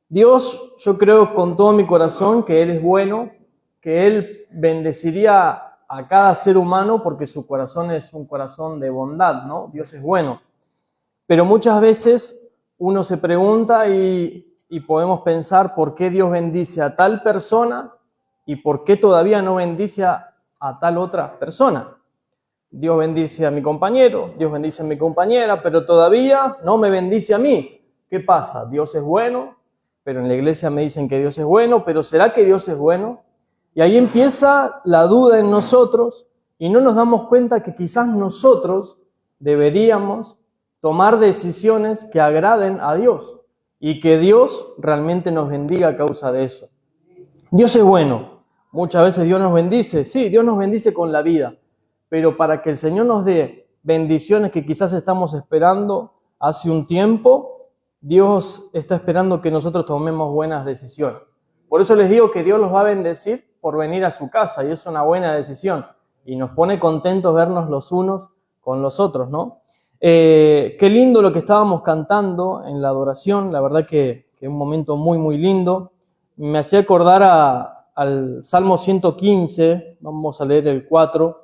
Dios, yo creo con todo mi corazón que Él es bueno, que Él bendeciría a cada ser humano porque su corazón es un corazón de bondad, ¿no? Dios es bueno. Pero muchas veces uno se pregunta y podemos pensar por qué Dios bendice a tal persona y por qué todavía no bendice a tal otra persona. Dios bendice a mi compañero, Dios bendice a mi compañera, pero todavía no me bendice a mí. ¿Qué pasa? Dios es bueno, pero en la iglesia me dicen que Dios es bueno, pero ¿será que Dios es bueno? Y ahí empieza la duda en nosotros y no nos damos cuenta que quizás nosotros deberíamos tomar decisiones que agraden a Dios y que Dios realmente nos bendiga a causa de eso. Dios es bueno. Muchas veces Dios nos bendice. Sí, Dios nos bendice con la vida. Pero para que el Señor nos dé bendiciones que quizás estamos esperando hace un tiempo, Dios está esperando que nosotros tomemos buenas decisiones. Por eso les digo que Dios los va a bendecir por venir a su casa y es una buena decisión. Y nos pone contentos vernos los unos con los otros, ¿no? Qué lindo lo que estábamos cantando en la adoración, la verdad que un momento muy, muy lindo. Me hacía acordar al Salmo 115, vamos a leer el 4,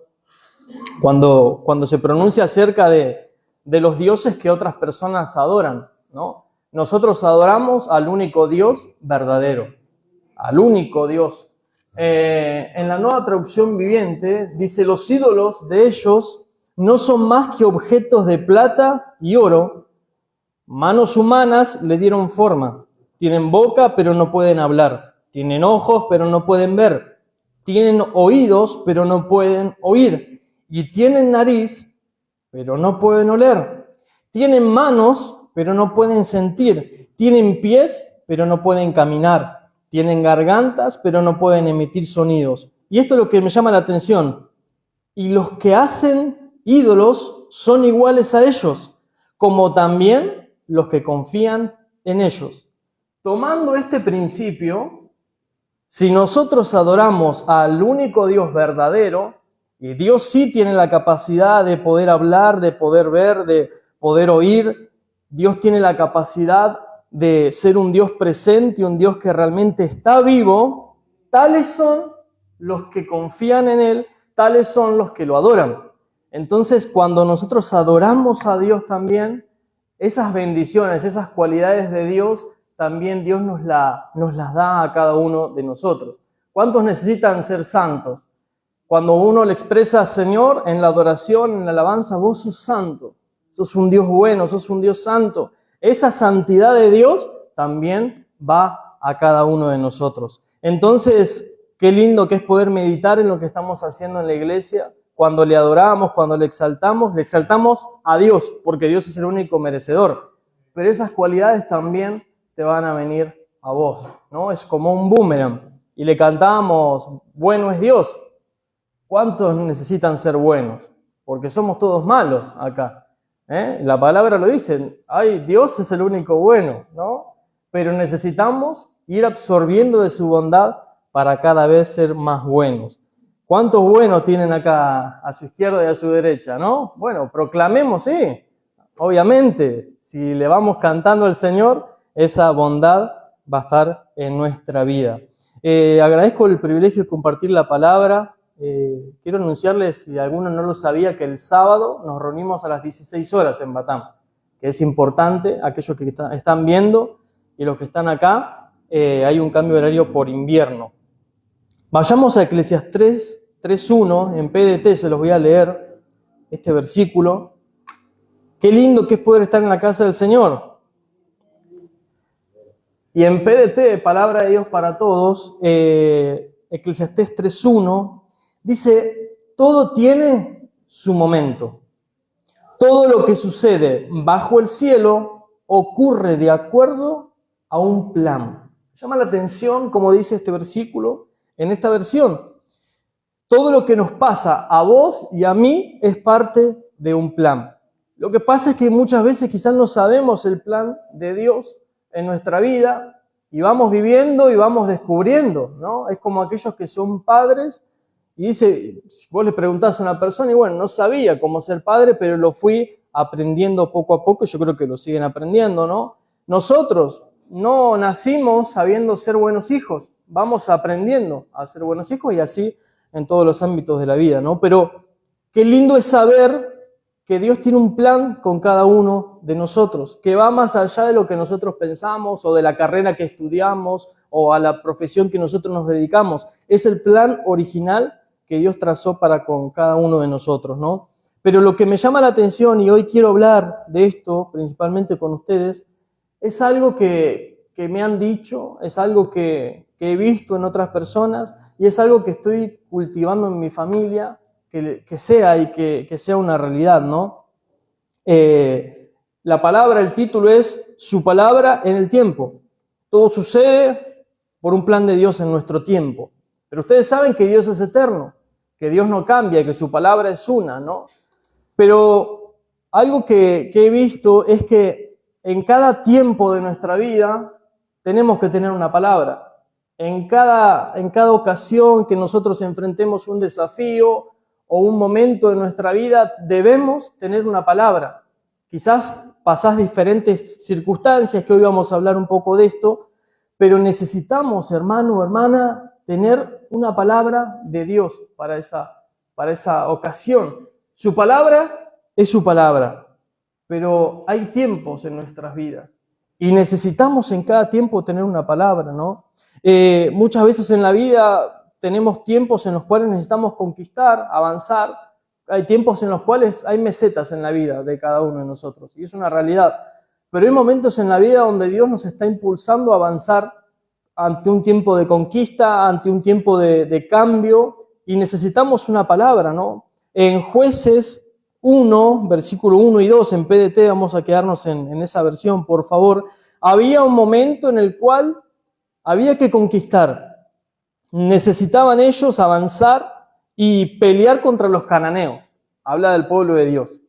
cuando se pronuncia acerca de los dioses que otras personas adoran, ¿no? Nosotros adoramos al único Dios verdadero, al único Dios. En la Nueva Traducción Viviente dice: los ídolos de ellos no son más que objetos de plata y oro, manos humanas le dieron forma, tienen boca pero no pueden hablar, tienen ojos pero no pueden ver, tienen oídos pero no pueden oír, y tienen nariz pero no pueden oler, tienen manos pero no pueden sentir, tienen pies pero no pueden caminar, tienen gargantas pero no pueden emitir sonidos. Y esto es lo que me llama la atención. Y los que hacen ídolos son iguales a ellos, como también los que confían en ellos. Tomando este principio, si nosotros adoramos al único Dios verdadero, y Dios sí tiene la capacidad de poder hablar, de poder ver, de poder oír, Dios tiene la capacidad de ser un Dios presente, un Dios que realmente está vivo, tales son los que confían en Él, tales son los que lo adoran. Entonces, cuando nosotros adoramos a Dios también, esas bendiciones, esas cualidades de Dios, también Dios nos las da a cada uno de nosotros. ¿Cuántos necesitan ser santos? Cuando uno le expresa: Señor, en la adoración, en la alabanza, vos sos santo, sos un Dios bueno, sos un Dios santo. Esa santidad de Dios también va a cada uno de nosotros. Entonces, qué lindo que es poder meditar en lo que estamos haciendo en la iglesia. Cuando le adoramos, cuando le exaltamos a Dios, porque Dios es el único merecedor. Pero esas cualidades también te van a venir a vos, ¿no? Es como un boomerang. Y le cantamos: bueno es Dios. ¿Cuántos necesitan ser buenos? Porque somos todos malos acá. La palabra lo dice: ay, Dios es el único bueno, ¿no? Pero necesitamos ir absorbiendo de su bondad para cada vez ser más buenos. ¿Cuántos buenos tienen acá a su izquierda y a su derecha, no? Bueno, proclamemos, sí, obviamente, si le vamos cantando al Señor, esa bondad va a estar en nuestra vida. Agradezco el privilegio de compartir la palabra. Quiero anunciarles, si alguno no lo sabía, que el sábado nos reunimos a las 16 horas en Batam, que es importante, aquellos que están viendo y los que están acá, hay un cambio de horario por invierno. Vayamos a Eclesiastés 3.1, en PDT se los voy a leer, este versículo. Qué lindo que es poder estar en la casa del Señor. Y en PDT, Palabra de Dios para Todos, Eclesiastés 3.1, dice: todo tiene su momento. Todo lo que sucede bajo el cielo ocurre de acuerdo a un plan. Llama la atención, como dice este versículo, en esta versión. Todo lo que nos pasa a vos y a mí es parte de un plan. Lo que pasa es que muchas veces quizás no sabemos el plan de Dios en nuestra vida y vamos viviendo y vamos descubriendo, ¿no? Es como aquellos que son padres y dice, si vos le preguntás a una persona y bueno, no sabía cómo ser padre, pero lo fui aprendiendo poco a poco y yo creo que lo siguen aprendiendo, ¿no? Nosotros no nacimos sabiendo ser buenos hijos, vamos aprendiendo a ser buenos hijos y así en todos los ámbitos de la vida, ¿no? Pero qué lindo es saber que Dios tiene un plan con cada uno de nosotros, que va más allá de lo que nosotros pensamos o de la carrera que estudiamos o a la profesión que nosotros nos dedicamos. Es el plan original que Dios trazó para con cada uno de nosotros, ¿no? Pero lo que me llama la atención, y hoy quiero hablar de esto principalmente con ustedes, es algo que me han dicho, es algo que he visto en otras personas y es algo que estoy cultivando en mi familia, que sea y que sea una realidad, ¿no? La palabra, el título es Su palabra en el tiempo. Todo sucede por un plan de Dios en nuestro tiempo. Pero ustedes saben que Dios es eterno, que Dios no cambia, que su palabra es una, ¿no? Pero algo que he visto es que en cada tiempo de nuestra vida tenemos que tener una palabra. En cada ocasión que nosotros enfrentemos un desafío o un momento de nuestra vida, debemos tener una palabra. Quizás pasás diferentes circunstancias, que hoy vamos a hablar un poco de esto, pero necesitamos, hermano o hermana, tener una palabra de Dios para esa ocasión. Su palabra es su palabra, pero hay tiempos en nuestras vidas y necesitamos en cada tiempo tener una palabra, ¿no? Muchas veces en la vida tenemos tiempos en los cuales necesitamos conquistar, avanzar. Hay tiempos en los cuales hay mesetas en la vida de cada uno de nosotros y es una realidad. Pero hay momentos en la vida donde Dios nos está impulsando a avanzar ante un tiempo de conquista, ante un tiempo de cambio y necesitamos una palabra, ¿no? En Jueces 1, versículo 1 y 2, en PDT, vamos a quedarnos en esa versión, por favor. Había un momento en el cual había que conquistar. Necesitaban ellos avanzar y pelear contra los cananeos. Habla del pueblo de Dios.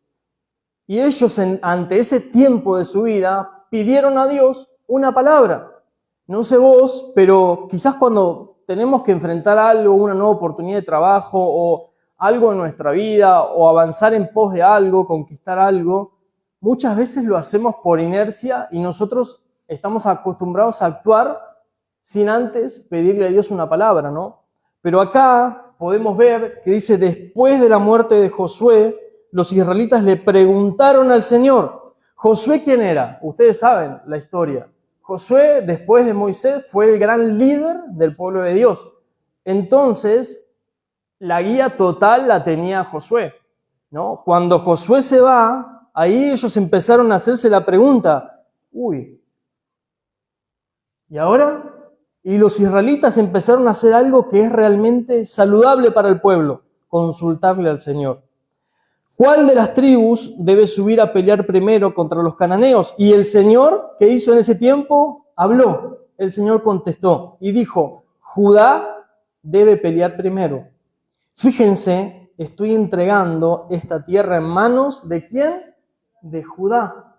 Y ellos, ante ese tiempo de su vida, pidieron a Dios una palabra. No sé vos, pero quizás cuando tenemos que enfrentar algo, una nueva oportunidad de trabajo o algo en nuestra vida o avanzar en pos de algo, conquistar algo, muchas veces lo hacemos por inercia y nosotros estamos acostumbrados a actuar sin antes pedirle a Dios una palabra, ¿no? Pero acá podemos ver que dice, después de la muerte de Josué, los israelitas le preguntaron al Señor. ¿Josué quién era? Ustedes saben la historia. Josué, después de Moisés, fue el gran líder del pueblo de Dios. Entonces, la guía total la tenía Josué, ¿no? Cuando Josué se va, ahí ellos empezaron a hacerse la pregunta, ¿y ahora? Y los israelitas empezaron a hacer algo que es realmente saludable para el pueblo, consultarle al Señor. ¿Cuál de las tribus debe subir a pelear primero contra los cananeos? Y el Señor, ¿qué hizo en ese tiempo? Habló. El Señor contestó y dijo, Judá debe pelear primero. Fíjense, estoy entregando esta tierra en manos ¿de quién? De Judá.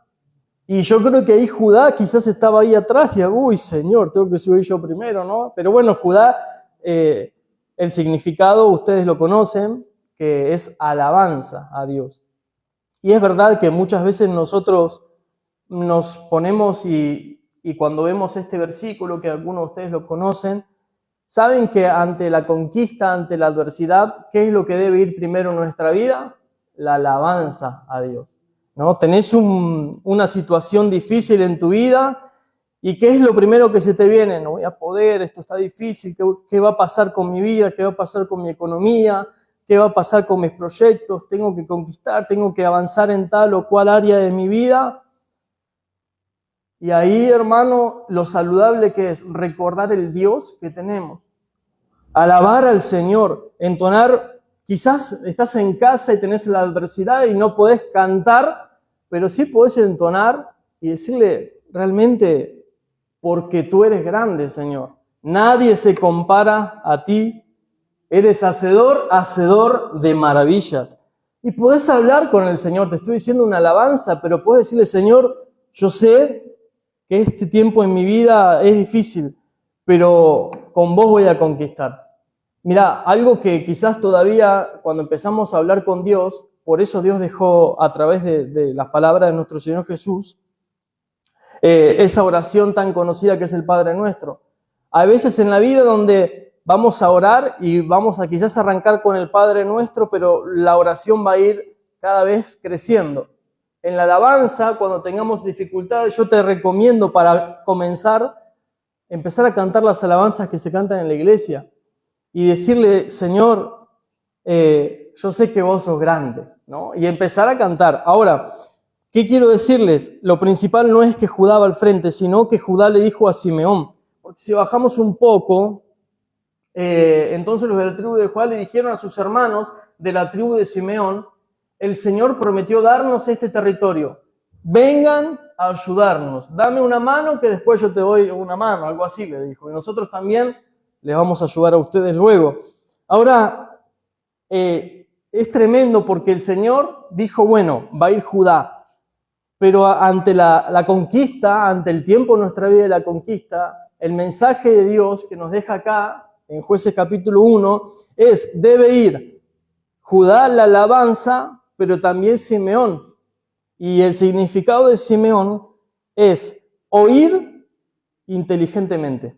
Y yo creo que ahí Judá quizás estaba ahí atrás y, Señor, tengo que subir yo primero, ¿no? Pero bueno, Judá, el significado ustedes lo conocen, que es alabanza a Dios. Y es verdad que muchas veces nosotros nos ponemos y cuando vemos este versículo, que algunos de ustedes lo conocen, saben que ante la conquista, ante la adversidad, ¿qué es lo que debe ir primero en nuestra vida? La alabanza a Dios. ¿No? Tenés una situación difícil en tu vida y ¿qué es lo primero que se te viene? No voy a poder, esto está difícil, ¿qué va a pasar con mi vida? ¿Qué va a pasar con mi economía? ¿Qué va a pasar con mis proyectos? Tengo que conquistar, tengo que avanzar en tal o cual área de mi vida. Y ahí, hermano, lo saludable que es recordar el Dios que tenemos. Alabar al Señor, entonar. Quizás estás en casa y tenés la adversidad y no podés cantar, pero sí podés entonar y decirle realmente, porque tú eres grande, Señor. Nadie se compara a ti. Eres hacedor de maravillas. Y podés hablar con el Señor. Te estoy diciendo una alabanza, pero podés decirle, Señor, yo sé que este tiempo en mi vida es difícil, pero con vos voy a conquistar. Mirá, algo que quizás todavía cuando empezamos a hablar con Dios, por eso Dios dejó a través de las palabras de nuestro Señor Jesús, esa oración tan conocida que es el Padre Nuestro. Hay veces en la vida donde vamos a orar y vamos a quizás arrancar con el Padre Nuestro, pero la oración va a ir cada vez creciendo. En la alabanza, cuando tengamos dificultades, yo te recomiendo para comenzar, empezar a cantar las alabanzas que se cantan en la iglesia y decirle, Señor, yo sé que vos sos grande, ¿no? Y empezar a cantar. Ahora, ¿qué quiero decirles? Lo principal no es que Judá va al frente, sino que Judá le dijo a Simeón. Porque si bajamos un poco, entonces los de la tribu de Judá le dijeron a sus hermanos de la tribu de Simeón, el Señor prometió darnos este territorio. Vengan a ayudarnos. Dame una mano que después yo te doy una mano, algo así le dijo. Y nosotros también les vamos a ayudar a ustedes luego. Ahora, es tremendo porque el Señor dijo, bueno, va a ir Judá. Pero ante la conquista, ante el tiempo de nuestra vida de la conquista, el mensaje de Dios que nos deja acá, en Jueces capítulo 1, es, debe ir Judá la alabanza, pero también Simeón. Y el significado de Simeón es oír inteligentemente.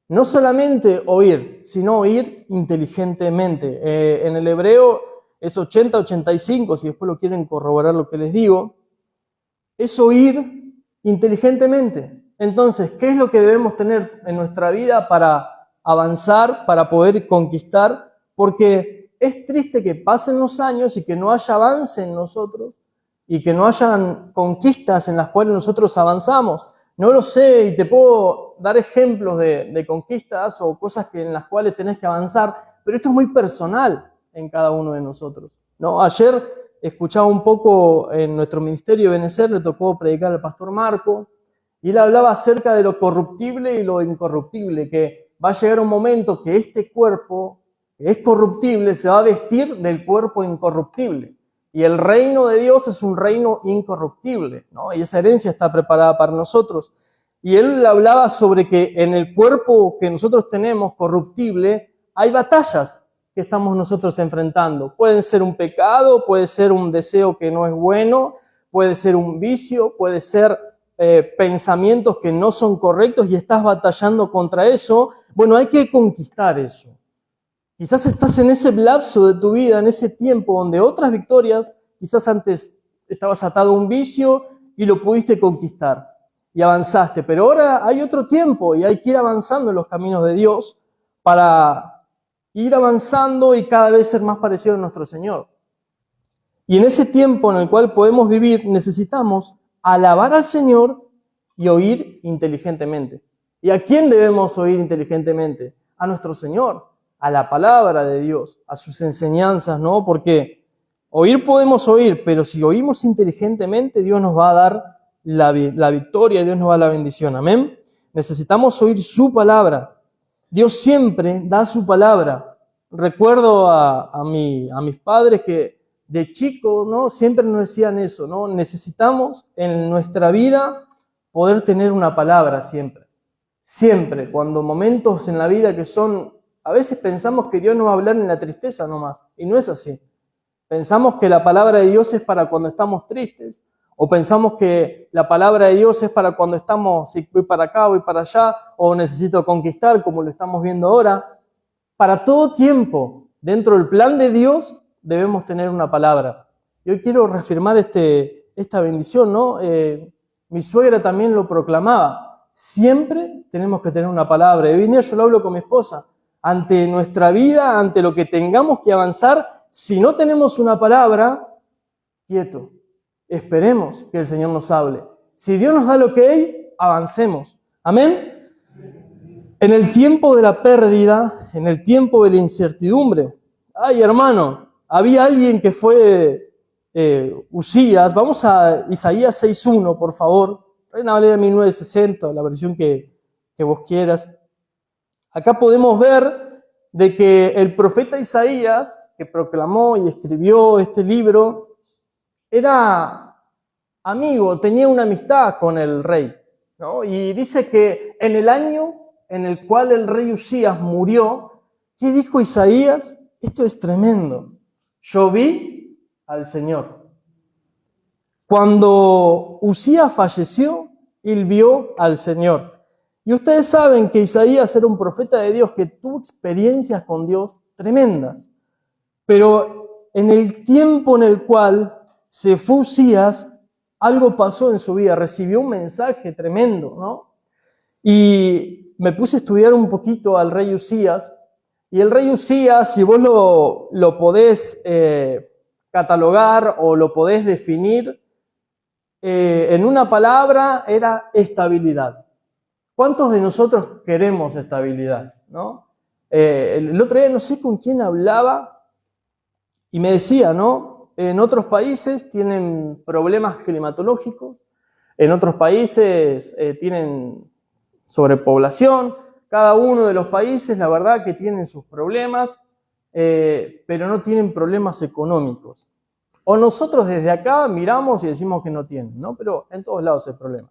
No solamente oír, sino oír inteligentemente. En el hebreo es 80-85, si después lo quieren corroborar lo que les digo, es oír inteligentemente. Entonces, ¿qué es lo que debemos tener en nuestra vida para avanzar, para poder conquistar? Porque es triste que pasen los años y que no haya avance en nosotros y que no hayan conquistas en las cuales nosotros avanzamos. No lo sé y te puedo dar ejemplos de conquistas o cosas en las cuales tenés que avanzar, pero esto es muy personal en cada uno de nosotros, ¿no? Ayer escuchaba un poco en nuestro ministerio de Benecer, le tocó predicar al pastor Marco, y él hablaba acerca de lo corruptible y lo incorruptible, que va a llegar un momento que este cuerpo, que es corruptible, se va a vestir del cuerpo incorruptible. Y el reino de Dios es un reino incorruptible, ¿no? Y esa herencia está preparada para nosotros. Y él hablaba sobre que en el cuerpo que nosotros tenemos, corruptible, hay batallas que estamos nosotros enfrentando. Pueden ser un pecado, puede ser un deseo que no es bueno, puede ser un vicio, puede ser pensamientos que no son correctos y estás batallando contra eso. Bueno, hay que conquistar eso. Quizás estás en ese lapso de tu vida, en ese tiempo donde otras victorias, quizás antes estabas atado a un vicio y lo pudiste conquistar y avanzaste, pero ahora hay otro tiempo y hay que ir avanzando en los caminos de Dios para ir avanzando y cada vez ser más parecido a nuestro Señor. Y en ese tiempo en el cual podemos vivir, necesitamos alabar al Señor y oír inteligentemente. ¿Y a quién debemos oír inteligentemente? A nuestro Señor, a la palabra de Dios, a sus enseñanzas, ¿no? Porque oír podemos oír, pero si oímos inteligentemente, Dios nos va a dar la victoria, Dios nos va a dar la bendición. Amén. Necesitamos oír su palabra. Dios siempre da su palabra. Recuerdo a mis padres que de chico, ¿no? Siempre nos decían eso, ¿no? Necesitamos en nuestra vida poder tener una palabra siempre. Siempre, cuando momentos en la vida que son, a veces pensamos que Dios nos va a hablar en la tristeza nomás, y no es así. Pensamos que la palabra de Dios es para cuando estamos tristes, o pensamos que la palabra de Dios es para cuando estamos, si voy para acá, voy para allá, o necesito conquistar, como lo estamos viendo ahora. Para todo tiempo, dentro del plan de Dios, debemos tener una palabra. Yo quiero reafirmar esta bendición, ¿no? Mi suegra también lo proclamaba. Siempre tenemos que tener una palabra. Y hoy en día yo lo hablo con mi esposa. Ante nuestra vida, ante lo que tengamos que avanzar, si no tenemos una palabra, quieto. Esperemos que el Señor nos hable. Si Dios nos da lo que hay, avancemos. Amén. En el tiempo de la pérdida, en el tiempo de la incertidumbre, ay hermano, había alguien que fue Usías. Vamos a Isaías 6.1, por favor. Reina Valera 1960, la versión que vos quieras. Acá podemos ver de que el profeta Isaías, que proclamó y escribió este libro, era amigo, tenía una amistad con el rey, ¿no? Y dice que en el año en el cual el rey Usías murió, ¿qué dijo Isaías? Esto es tremendo. Yo vi al Señor. Cuando Usías falleció, y vio al Señor. Y ustedes saben que Isaías era un profeta de Dios que tuvo experiencias con Dios tremendas. Pero en el tiempo en el cual se fue Usías, algo pasó en su vida, recibió un mensaje tremendo, ¿no? Y me puse a estudiar un poquito al rey Usías, y el rey Usías, si vos lo podés catalogar o lo podés definir, en una palabra era estabilidad. ¿Cuántos de nosotros queremos estabilidad, no? El otro día no sé con quién hablaba y me decía, ¿no? En otros países tienen problemas climatológicos, en otros países tienen sobrepoblación. Cada uno de los países, la verdad que tienen sus problemas, pero no tienen problemas económicos. O nosotros desde acá miramos y decimos que no tienen, ¿no? Pero en todos lados hay problemas.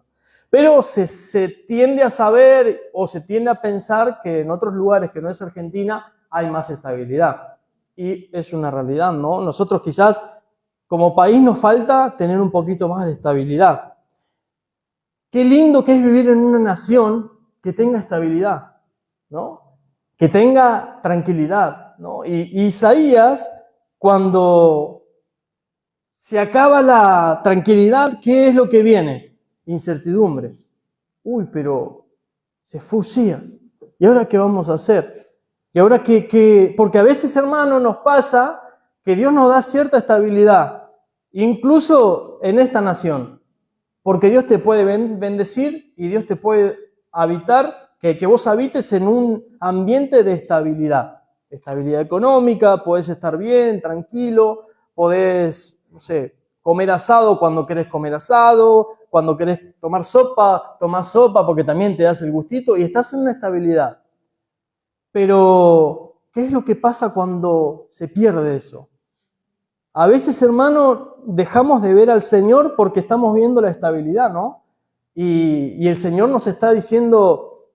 Pero se tiende a saber o se tiende a pensar que en otros lugares que no es Argentina hay más estabilidad. Y es una realidad, ¿no? Nosotros quizás como país nos falta tener un poquito más de estabilidad. Qué lindo que es vivir en una nación que tenga estabilidad, ¿no? Que tenga tranquilidad, ¿no? Y Isaías, cuando se acaba la tranquilidad, ¿qué es lo que viene? Incertidumbre. Uy, pero se fue Usías. ¿Y ahora qué vamos a hacer? Y ahora porque a veces, hermano, nos pasa que Dios nos da cierta estabilidad, incluso en esta nación. Porque Dios te puede bendecir y Dios te puede habitar, que vos habites en un ambiente de estabilidad. Estabilidad económica, podés estar bien, tranquilo, podés, no sé, comer asado cuando querés comer asado, cuando querés tomar sopa, tomás sopa porque también te das el gustito y estás en una estabilidad. Pero, ¿qué es lo que pasa cuando se pierde eso? A veces, hermano, dejamos de ver al Señor porque estamos viendo la estabilidad, ¿no? Y el Señor nos está diciendo,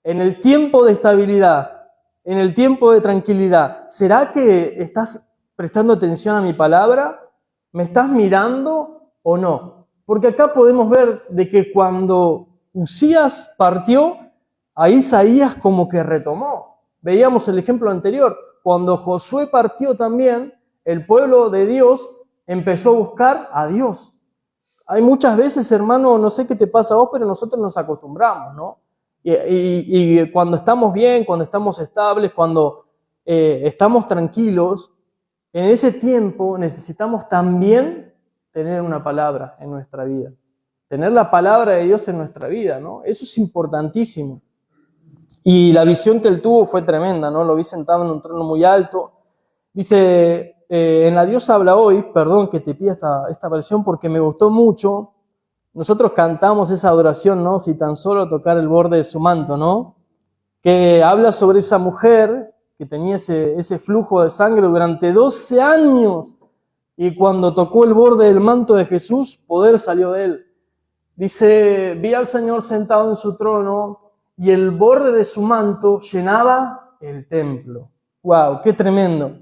en el tiempo de estabilidad, en el tiempo de tranquilidad, ¿será que estás prestando atención a mi palabra? ¿Me estás mirando o no? Porque acá podemos ver de que cuando Usías partió, a Isaías como que retomó. Veíamos el ejemplo anterior, cuando Josué partió también, el pueblo de Dios empezó a buscar a Dios. Hay muchas veces, hermano, no sé qué te pasa a vos, pero nosotros nos acostumbramos, ¿no? Y cuando estamos bien, cuando estamos estables, cuando estamos tranquilos, en ese tiempo necesitamos también tener una palabra en nuestra vida. Tener la palabra de Dios en nuestra vida, ¿no? Eso es importantísimo. Y la visión que él tuvo fue tremenda, ¿no? Lo vi sentado en un trono muy alto. Dice, en La Dios habla hoy, perdón que te pida esta versión porque me gustó mucho. Nosotros cantamos esa adoración, ¿no? Si tan solo tocar el borde de su manto, ¿no? Que habla sobre esa mujer que tenía ese flujo de sangre durante 12 años y cuando tocó el borde del manto de Jesús, poder salió de él. Dice, vi al Señor sentado en su trono y el borde de su manto llenaba el templo. ¡Wow! ¡Qué tremendo!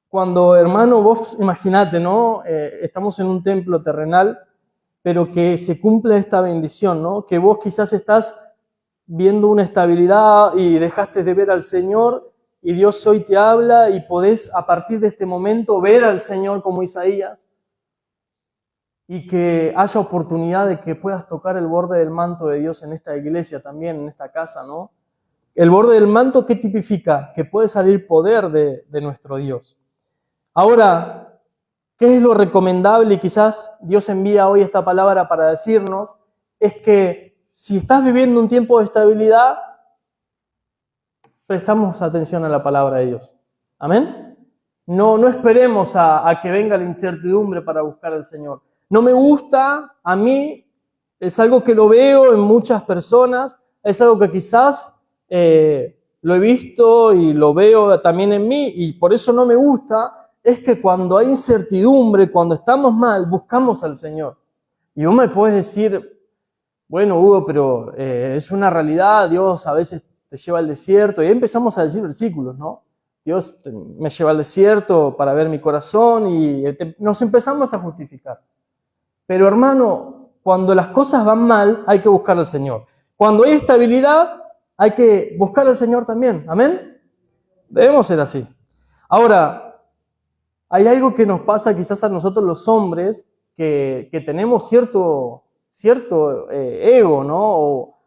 Cuando, hermano, vos imaginate, ¿no? Estamos en un templo terrenal, pero que se cumple esta bendición, ¿no? Que vos quizás estás viendo una estabilidad y dejaste de ver al Señor y Dios hoy te habla y podés a partir de este momento ver al Señor como Isaías y que haya oportunidad de que puedas tocar el borde del manto de Dios en esta iglesia también, en esta casa, ¿no? El borde del manto, ¿qué tipifica? Que puede salir poder de nuestro Dios. Ahora, ¿qué es lo recomendable? Y quizás Dios envía hoy esta palabra para decirnos, es que si estás viviendo un tiempo de estabilidad, prestamos atención a la palabra de Dios. ¿Amén? No esperemos a que venga la incertidumbre para buscar al Señor. No me gusta, a mí, es algo que lo veo en muchas personas, es algo que quizás lo he visto y lo veo también en mí y por eso no me gusta, es que cuando hay incertidumbre, cuando estamos mal, buscamos al Señor. Y vos me podés decir, bueno, Hugo, pero es una realidad, Dios a veces te lleva al desierto, y ahí empezamos a decir versículos, ¿no? Dios me lleva al desierto para ver mi corazón y nos empezamos a justificar. Pero hermano, Cuando las cosas van mal, hay que buscar al Señor. Cuando hay estabilidad, hay que buscar al Señor también. ¿Amén? Debemos ser así. Ahora, hay algo que nos pasa quizás a nosotros los hombres, que tenemos cierto ego, ¿no? O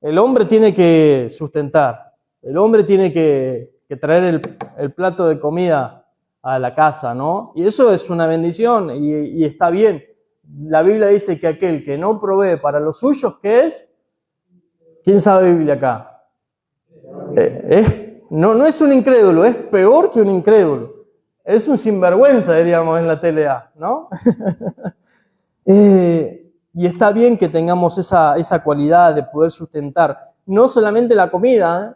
el hombre tiene que sustentar, el hombre tiene que traer el plato de comida a la casa, ¿no? Y eso es una bendición y está bien. La Biblia dice que aquel que no provee para los suyos, ¿qué es? ¿Quién sabe Biblia acá? No es un incrédulo, es peor que un incrédulo. Es un sinvergüenza, diríamos en la TLA, ¿no? Y está bien que tengamos esa cualidad de poder sustentar no solamente la comida,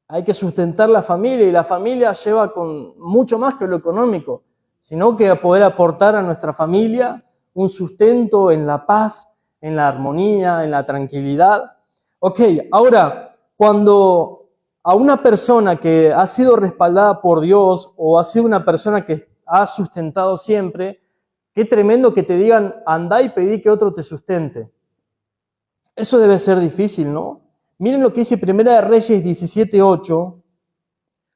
hay que sustentar la familia, y la familia lleva con mucho más que lo económico, sino que poder aportar a nuestra familia un sustento en la paz, en la armonía, en la tranquilidad. Ok, ahora, cuando a una persona que ha sido respaldada por Dios o ha sido una persona que ha sustentado siempre, qué tremendo que te digan, andá y pedí que otro te sustente. Eso debe ser difícil, ¿no? Miren lo que dice Primera de Reyes 17:8,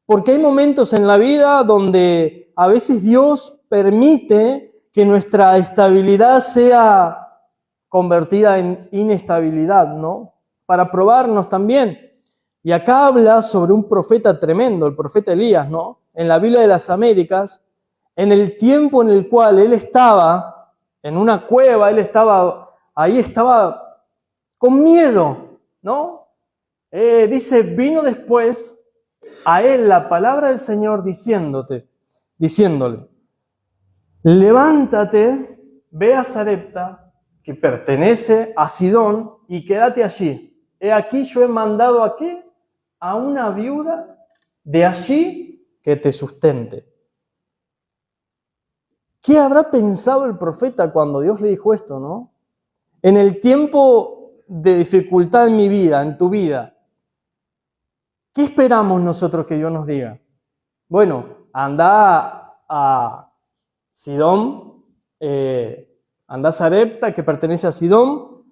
porque hay momentos en la vida donde a veces Dios permite que nuestra estabilidad sea convertida en inestabilidad, ¿no? Para probarnos también. Y acá habla sobre un profeta tremendo, el profeta Elías, ¿no? En la Biblia de las Américas, en el tiempo en el cual él estaba en una cueva, ahí estaba con miedo, ¿no? Dice, vino después a él la palabra del Señor diciéndole, levántate, ve a Sarepta, que pertenece a Sidón, y quédate allí. He aquí yo he mandado aquí a una viuda de allí que te sustente. ¿Qué habrá pensado el profeta cuando Dios le dijo esto, no? En el tiempo de dificultad en mi vida, en tu vida, ¿qué esperamos nosotros que Dios nos diga? Bueno, anda a Sidón, anda a Sarepta, que pertenece a Sidón,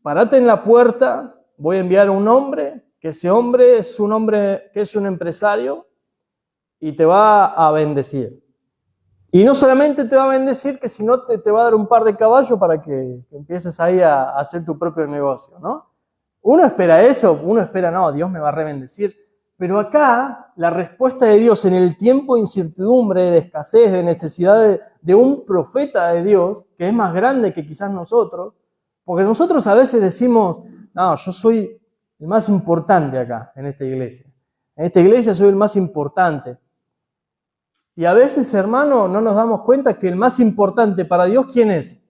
parate en la puerta, voy a enviar a un hombre, que ese hombre es un hombre que es un empresario y te va a bendecir. Y no solamente te va a bendecir, que sino te va a dar un par de caballos para que empieces ahí a hacer tu propio negocio, ¿no? Uno espera eso, uno espera, no, Dios me va a rebendecir. Pero acá, la respuesta de Dios en el tiempo de incertidumbre, de escasez, de necesidad de un profeta de Dios, que es más grande que quizás nosotros, porque nosotros a veces decimos, no, yo soy el más importante acá, en esta iglesia. En esta iglesia soy el más importante. Y a veces, hermano, no nos damos cuenta que el más importante para Dios, ¿quién es?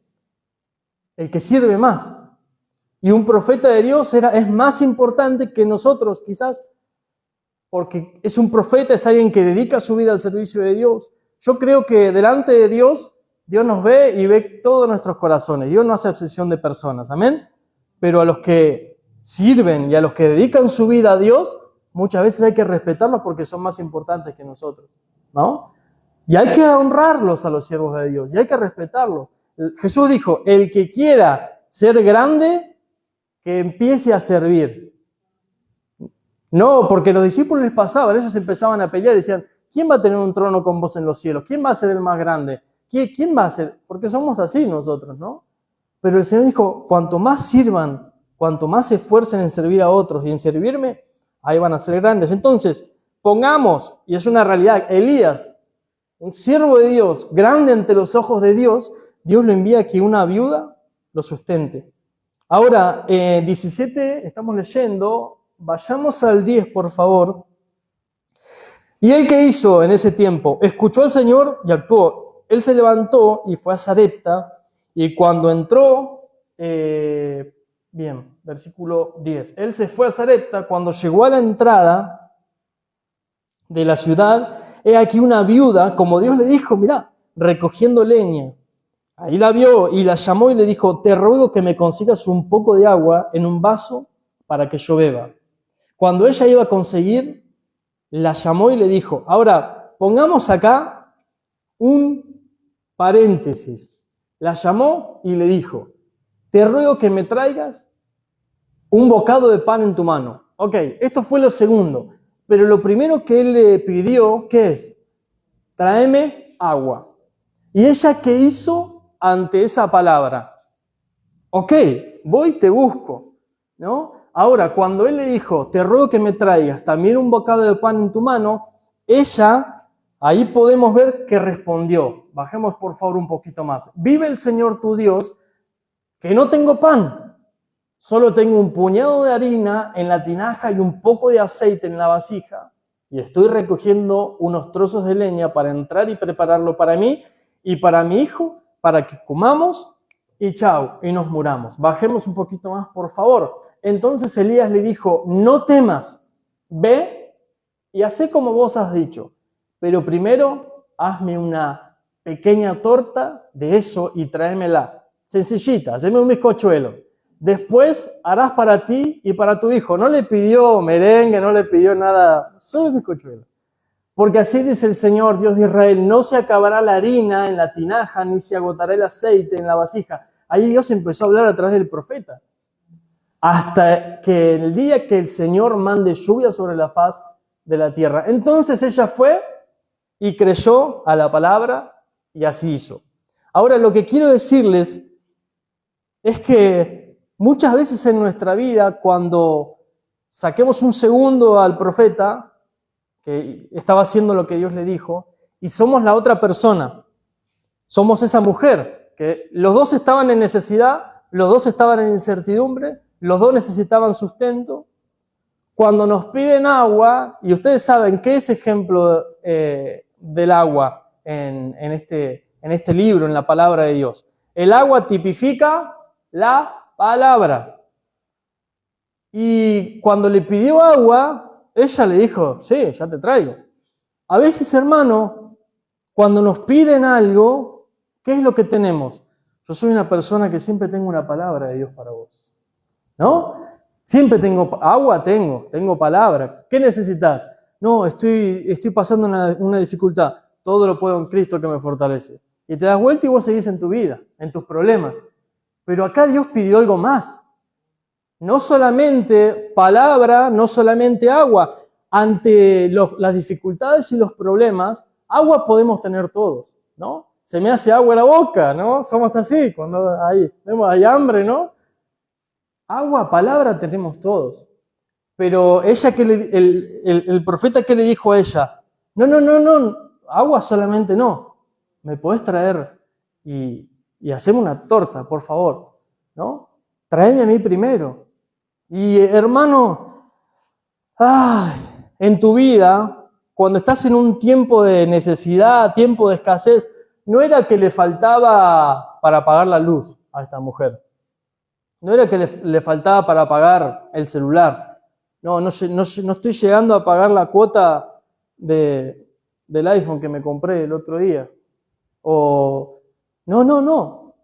El que sirve más. Y un profeta de Dios es más importante que nosotros, quizás, porque es un profeta, es alguien que dedica su vida al servicio de Dios. Yo creo que delante de Dios, Dios nos ve y ve todos nuestros corazones. Dios no hace excepción de personas, amén. Pero a los que sirven y a los que dedican su vida a Dios, muchas veces hay que respetarlos porque son más importantes que nosotros, ¿no? Y hay que honrarlos a los siervos de Dios, y hay que respetarlos. Jesús dijo, el que quiera ser grande, que empiece a servir. No, porque los discípulos les pasaban, ellos empezaban a pelear y decían, ¿quién va a tener un trono con vos en los cielos? ¿Quién va a ser el más grande? ¿Quién va a ser? Porque somos así nosotros, ¿no? Pero el Señor dijo, cuanto más sirvan, cuanto más se esfuercen en servir a otros y en servirme, ahí van a ser grandes. Entonces, pongamos, y es una realidad, Elías, un siervo de Dios, grande ante los ojos de Dios, Dios le envía a que una viuda lo sustente. Ahora, 17, estamos leyendo, vayamos al 10, por favor. ¿Y él qué hizo en ese tiempo? Escuchó al Señor y actuó. Él se levantó y fue a Sarepta, y cuando entró, versículo 10, él se fue a Sarepta, cuando llegó a la entrada de la ciudad, he aquí una viuda, como Dios le dijo, mirá, recogiendo leña. Ahí la vio y la llamó y le dijo, te ruego que me consigas un poco de agua en un vaso para que yo beba. Cuando ella iba a conseguir, la llamó y le dijo, ahora pongamos acá un paréntesis. La llamó y le dijo, te ruego que me traigas un bocado de pan en tu mano. Ok, esto fue lo segundo. Pero lo primero que él le pidió, ¿qué es? Tráeme agua. ¿Y ella qué hizo ante esa palabra? Ok, voy y te busco, ¿no? Ahora, cuando él le dijo, te ruego que me traigas también un bocado de pan en tu mano, ella, ahí podemos ver que respondió. Bajemos por favor un poquito más. Vive el Señor tu Dios, que no tengo pan, solo tengo un puñado de harina en la tinaja y un poco de aceite en la vasija, y estoy recogiendo unos trozos de leña para entrar y prepararlo para mí y para mi hijo, para que comamos y chao, y nos muramos. Bajemos un poquito más, por favor. Entonces Elías le dijo, no temas, ve y hacé como vos has dicho, pero primero hazme una pequeña torta de eso y tráemela. Sencillita, haceme un bizcochuelo. Después harás para ti y para tu hijo. No le pidió merengue, no le pidió nada, solo el bizcochuelo. Porque así dice el Señor, Dios de Israel, no se acabará la harina en la tinaja, ni se agotará el aceite en la vasija. Ahí Dios empezó a hablar a través del profeta. Hasta que el día que el Señor mande lluvia sobre la faz de la tierra. Entonces ella fue y creyó a la palabra y así hizo. Ahora lo que quiero decirles es que muchas veces en nuestra vida, cuando saquemos un segundo al profeta, que estaba haciendo lo que Dios le dijo, y somos la otra persona, somos esa mujer, que los dos estaban en necesidad, los dos estaban en incertidumbre, los dos necesitaban sustento. Cuando nos piden agua, y ustedes saben qué es ejemplo del agua en este libro, en la palabra de Dios. El agua tipifica la palabra. Y cuando le pidió agua, ella le dijo, sí, ya te traigo. A veces, hermano, cuando nos piden algo, ¿qué es lo que tenemos? Yo soy una persona que siempre tengo una palabra de Dios para vos, ¿no? Siempre tengo agua, tengo palabra. ¿Qué necesitas? No, estoy pasando una dificultad. Todo lo puedo en Cristo que me fortalece. Y te das vuelta y vos seguís en tu vida, en tus problemas. Pero acá Dios pidió algo más. No solamente palabra, no solamente agua. Ante las dificultades y los problemas, agua podemos tener todos, ¿no? Se me hace agua la boca, ¿no? Somos así, cuando hay hambre, ¿no? Agua, palabra tenemos todos. Pero ella, el profeta, ¿qué le dijo a ella? No, agua solamente no. ¿Me podés traer y hacerme una torta, por favor? ¿No? Tráeme a mí primero. Y hermano, en tu vida, cuando estás en un tiempo de necesidad, tiempo de escasez, no era que le faltaba para pagar la luz a esta mujer. No era que le faltaba para pagar el celular. No estoy llegando a pagar la cuota del iPhone que me compré el otro día. O, no.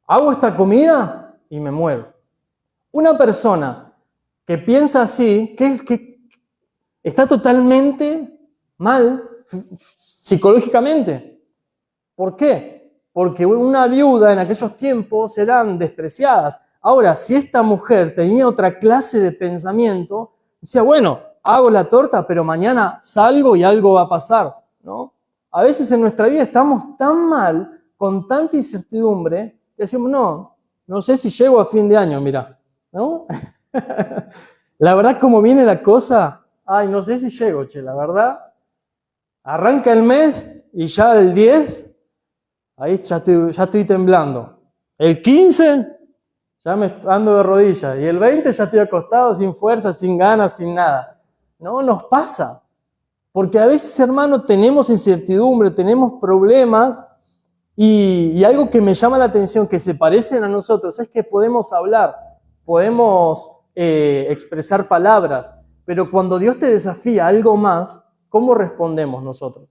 Hago esta comida y me muero. Una persona que piensa así, que está totalmente mal psicológicamente. ¿Por qué? Porque una viuda en aquellos tiempos eran despreciadas. Ahora, si esta mujer tenía otra clase de pensamiento, decía, bueno, hago la torta, pero mañana salgo y algo va a pasar, ¿no? A veces en nuestra vida estamos tan mal, con tanta incertidumbre, que decimos, no sé si llego a fin de año, mirá, ¿no? La verdad, como viene la cosa, no sé si llego, la verdad. Arranca el mes y ya el 10... Ahí ya estoy temblando. El 15, ya me ando de rodillas. Y el 20 ya estoy acostado, sin fuerza, sin ganas, sin nada. No, nos pasa. Porque a veces, hermano, tenemos incertidumbre, tenemos problemas. Y algo que me llama la atención, que se parecen a nosotros, es que podemos hablar, podemos expresar palabras. Pero cuando Dios te desafía a algo más, ¿cómo respondemos nosotros?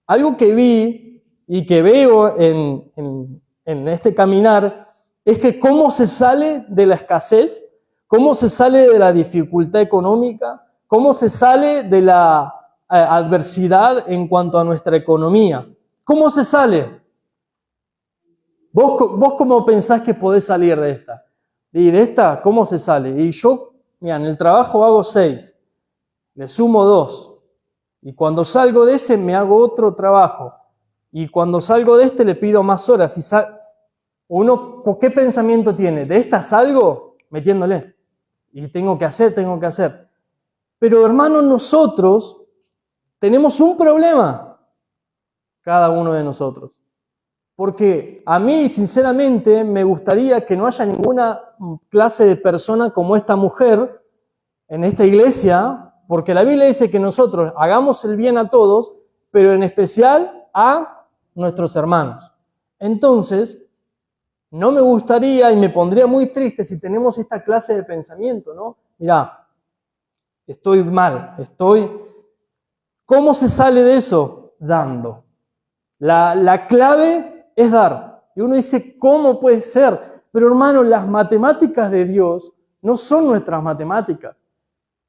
Algo que vi y que veo en este caminar es que cómo se sale de la escasez, cómo se sale de la dificultad económica, cómo se sale de la adversidad en cuanto a nuestra economía. ¿Cómo se sale? ¿Vos cómo pensás que podés salir de esta? Y de esta, ¿cómo se sale? Y yo, mira, en el trabajo hago 6, le sumo 2. Y cuando salgo de ese me hago otro trabajo. Y cuando salgo de este le pido más horas. Y uno, ¿qué pensamiento tiene? ¿De esta salgo? Metiéndole. Y tengo que hacer. Pero hermanos, nosotros tenemos un problema, cada uno de nosotros. Porque a mí, sinceramente, me gustaría que no haya ninguna clase de persona como esta mujer en esta iglesia, porque la Biblia dice que nosotros hagamos el bien a todos, pero en especial a nuestros hermanos. Entonces, no me gustaría y me pondría muy triste si tenemos esta clase de pensamiento, ¿no? Mirá, estoy mal, ¿Cómo se sale de eso? Dando. La clave es dar. Y uno dice, ¿cómo puede ser? Pero hermano, las matemáticas de Dios no son nuestras matemáticas.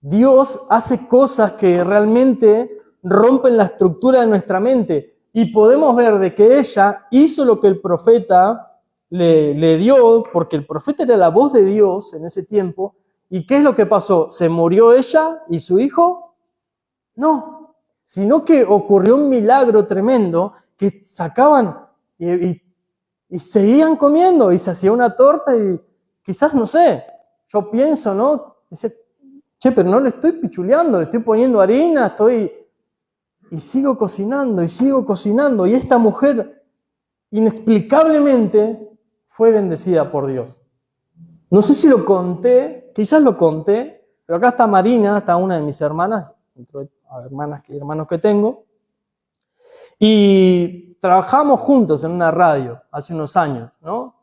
Dios hace cosas que realmente rompen la estructura de nuestra mente. Y podemos ver de que ella hizo lo que el profeta le dio, porque el profeta era la voz de Dios en ese tiempo. ¿Y qué es lo que pasó? ¿Se murió ella y su hijo? No, sino que ocurrió un milagro tremendo que sacaban y seguían comiendo y se hacía una torta y quizás, no sé, yo pienso, ¿no? Dice, che, pero no le estoy pichuleando, le estoy poniendo harina, y sigo cocinando y esta mujer inexplicablemente fue bendecida por Dios. No sé si lo conté, quizás lo conté, pero acá está Marina, está una de mis hermanas, entre hermanos que tengo, y trabajamos juntos en una radio hace unos años, ¿no?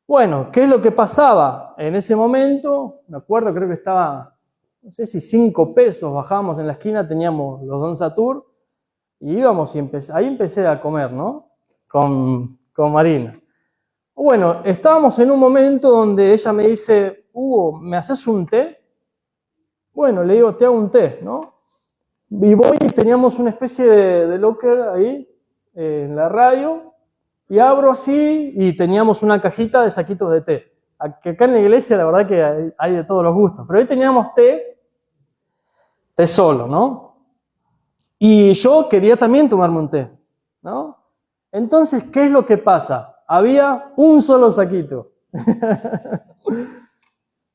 Bueno, ¿qué es lo que pasaba? En ese momento, me acuerdo, creo que estaba, no sé si 5 pesos, bajábamos en la esquina, teníamos los Don Satur, y íbamos y ahí empecé a comer, ¿no? Con Marina. Bueno, estábamos en un momento donde ella me dice, Hugo, ¿me haces un té? Bueno, le digo, te hago un té, ¿no? Y voy y teníamos una especie de locker ahí, en la radio, y abro así y teníamos una cajita de saquitos de té. Acá en la iglesia la verdad que hay de todos los gustos, pero ahí teníamos té solo, ¿no? Y yo quería también tomarme un té, ¿no? Entonces, ¿qué es lo que pasa? Había un solo saquito.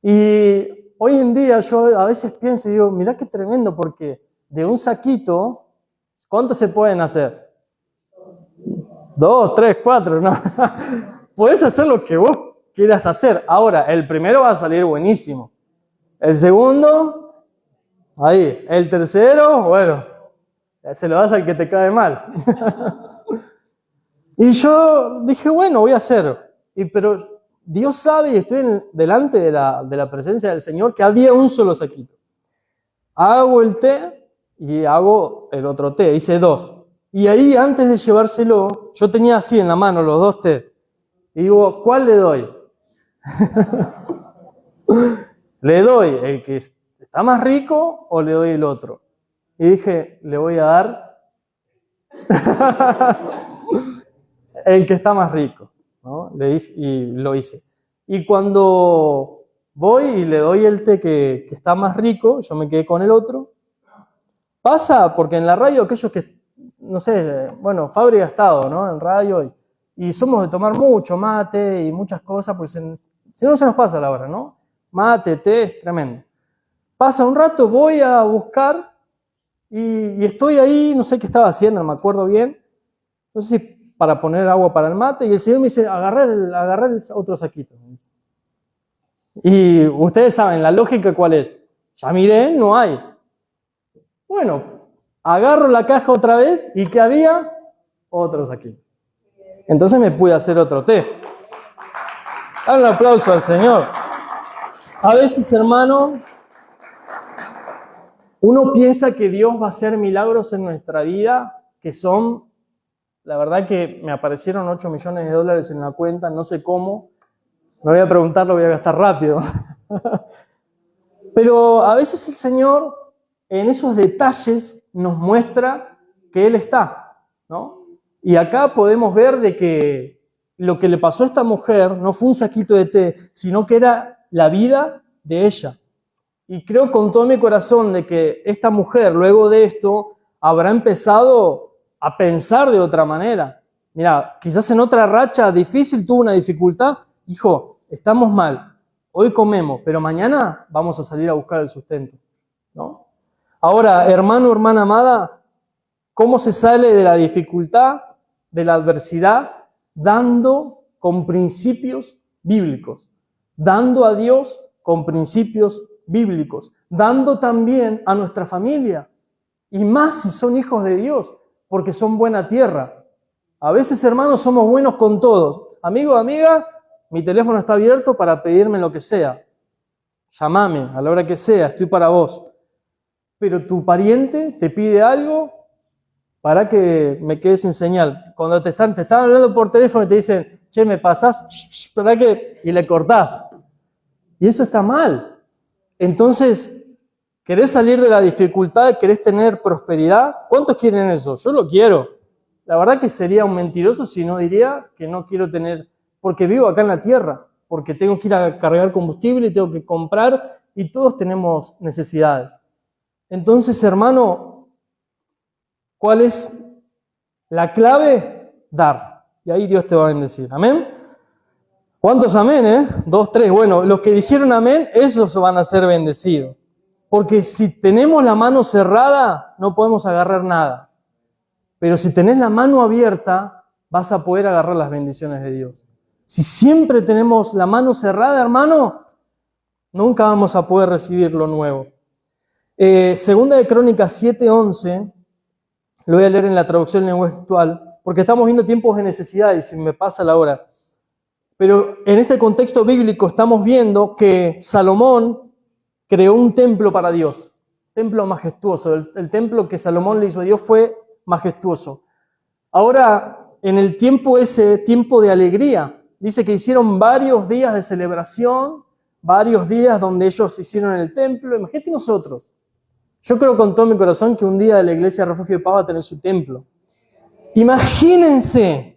Y hoy en día yo a veces pienso y digo, mirá qué tremendo, porque de un saquito, ¿cuántos se pueden hacer? 2, 3, 4, ¿no? Podés hacer lo que vos quieras hacer. Ahora, el primero va a salir buenísimo. El segundo, ahí. El tercero, bueno, se lo das al que te cae mal. Y yo dije, bueno, voy a hacer. Pero Dios sabe, y estoy delante de la presencia del Señor, que había un solo saquito. Hago el té y hago el otro té. Hice 2. Y ahí, antes de llevárselo, yo tenía así en la mano los 2 té. Y digo, ¿cuál le doy? ¿Le doy el que está más rico o le doy el otro? Y dije, le voy a dar el que está más rico, ¿no? Le dije, y lo hice. Y cuando voy y le doy el té que está más rico, yo me quedé con el otro. Pasa porque en la radio aquellos que, no sé, bueno, Fabri ha estado, ¿no? En radio y somos de tomar mucho mate y muchas cosas, pues si no se nos pasa la hora, ¿no? Mate, té, es tremendo. Pasa un rato, voy a buscar y estoy ahí, no sé qué estaba haciendo, no me acuerdo bien. No sé si para poner agua para el mate, y el Señor me dice, agarrá el otro saquito. Y ustedes saben, la lógica ¿cuál es? Ya miré, no hay. Bueno, agarro la caja otra vez, ¿y qué había? Otro saquito. Entonces me pude hacer otro té. Dale un aplauso al Señor. A veces, hermano, uno piensa que Dios va a hacer milagros en nuestra vida que son, la verdad que me aparecieron $8 millones en la cuenta, no sé cómo, no voy a preguntar, lo voy a gastar rápido. Pero a veces el Señor en esos detalles nos muestra que Él está, ¿no? Y acá podemos ver de que lo que le pasó a esta mujer no fue un saquito de té, sino que era la vida de ella. Y creo con todo mi corazón de que esta mujer, luego de esto, habrá empezado a pensar de otra manera. Mira, quizás en otra racha difícil tuvo una dificultad. Hijo, estamos mal, hoy comemos, pero mañana vamos a salir a buscar el sustento, ¿no? Ahora, hermano, hermana amada, ¿cómo se sale de la dificultad, de la adversidad? Dando con principios bíblicos, dando a Dios con principios bíblicos, dando también a nuestra familia, y más si son hijos de Dios, porque son buena tierra. A veces, hermanos, somos buenos con todos. Amigo, amiga, mi teléfono está abierto para pedirme lo que sea. Llámame a la hora que sea, estoy para vos. Pero tu pariente te pide algo para que me quede sin señal. Cuando te están hablando por teléfono y te dicen, che, ¿me pasás? ¿Para qué? Y le cortás. Y eso está mal. Entonces, ¿querés salir de la dificultad? ¿Querés tener prosperidad? ¿Cuántos quieren eso? Yo lo quiero. La verdad que sería un mentiroso si no diría que no quiero tener, porque vivo acá en la tierra, porque tengo que ir a cargar combustible y tengo que comprar, y todos tenemos necesidades. Entonces, hermano, ¿cuál es la clave? Dar. Y ahí Dios te va a bendecir. ¿Amén? ¿Cuántos amén, 2, 3. Bueno, los que dijeron amén, esos van a ser bendecidos. Porque si tenemos la mano cerrada, no podemos agarrar nada. Pero si tenés la mano abierta, vas a poder agarrar las bendiciones de Dios. Si siempre tenemos la mano cerrada, hermano, nunca vamos a poder recibir lo nuevo. Segunda de Crónicas 7:11, lo voy a leer en la traducción en lenguaje actual, porque estamos viendo tiempos de necesidad y se me pasa la hora. Pero en este contexto bíblico estamos viendo que Salomón creó un templo para Dios, templo majestuoso. El templo que Salomón le hizo a Dios fue majestuoso. Ahora, en el tiempo ese, tiempo de alegría, dice que hicieron varios días de celebración, varios días donde ellos hicieron el templo. Imagínate nosotros. Yo creo con todo mi corazón que un día la iglesia Refugio de Paz va a tener su templo. Imagínense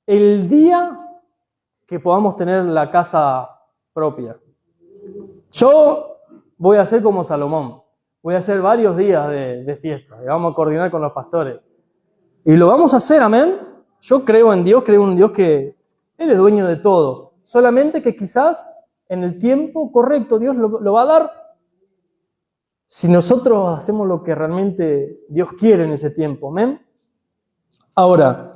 el día que podamos tener la casa propia. Yo voy a hacer como Salomón. Voy a hacer varios días de fiesta. Y vamos a coordinar con los pastores. Y lo vamos a hacer, amén. Yo creo en Dios, creo en un Dios que Él es dueño de todo. Solamente que quizás en el tiempo correcto Dios lo va a dar si nosotros hacemos lo que realmente Dios quiere en ese tiempo, amén. Ahora,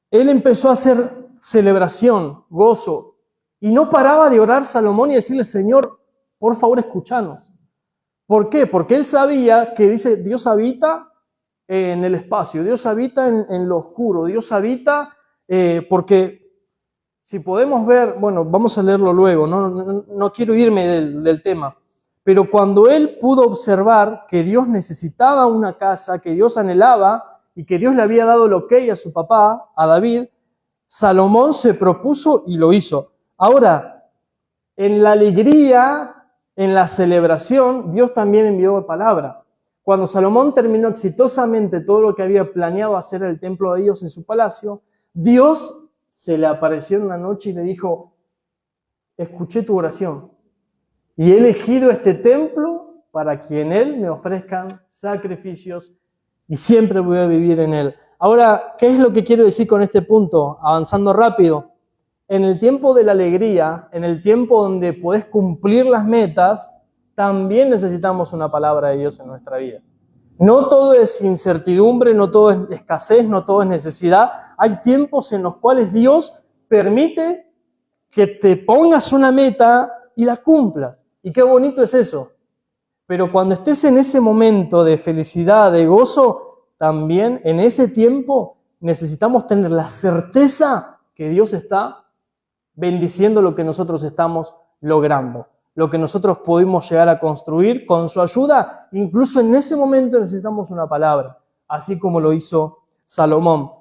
Él empezó a hacer celebración, gozo, y no paraba de orar Salomón y decirle, Señor, por favor, escúchanos. ¿Por qué? Porque él sabía que dice, Dios habita en el espacio, Dios habita en lo oscuro, Dios habita porque si podemos ver, bueno, vamos a leerlo luego, no quiero irme del tema, pero cuando él pudo observar que Dios necesitaba una casa, que Dios anhelaba y que Dios le había dado el ok a su papá, a David, Salomón se propuso y lo hizo. Ahora, en la alegría, en la celebración, Dios también envió palabra. Cuando Salomón terminó exitosamente todo lo que había planeado hacer el templo de Dios en su palacio, Dios se le apareció en una noche y le dijo, escuché tu oración y he elegido este templo para que en él me ofrezcan sacrificios y siempre voy a vivir en él. Ahora, ¿qué es lo que quiero decir con este punto? Avanzando rápido. En el tiempo de la alegría, en el tiempo donde podés cumplir las metas, también necesitamos una palabra de Dios en nuestra vida. No todo es incertidumbre, no todo es escasez, no todo es necesidad. Hay tiempos en los cuales Dios permite que te pongas una meta y la cumplas. Y qué bonito es eso. Pero cuando estés en ese momento de felicidad, de gozo, también en ese tiempo necesitamos tener la certeza que Dios está bendiciendo lo que nosotros estamos logrando, lo que nosotros pudimos llegar a construir con su ayuda. Incluso en ese momento necesitamos una palabra, así como lo hizo Salomón.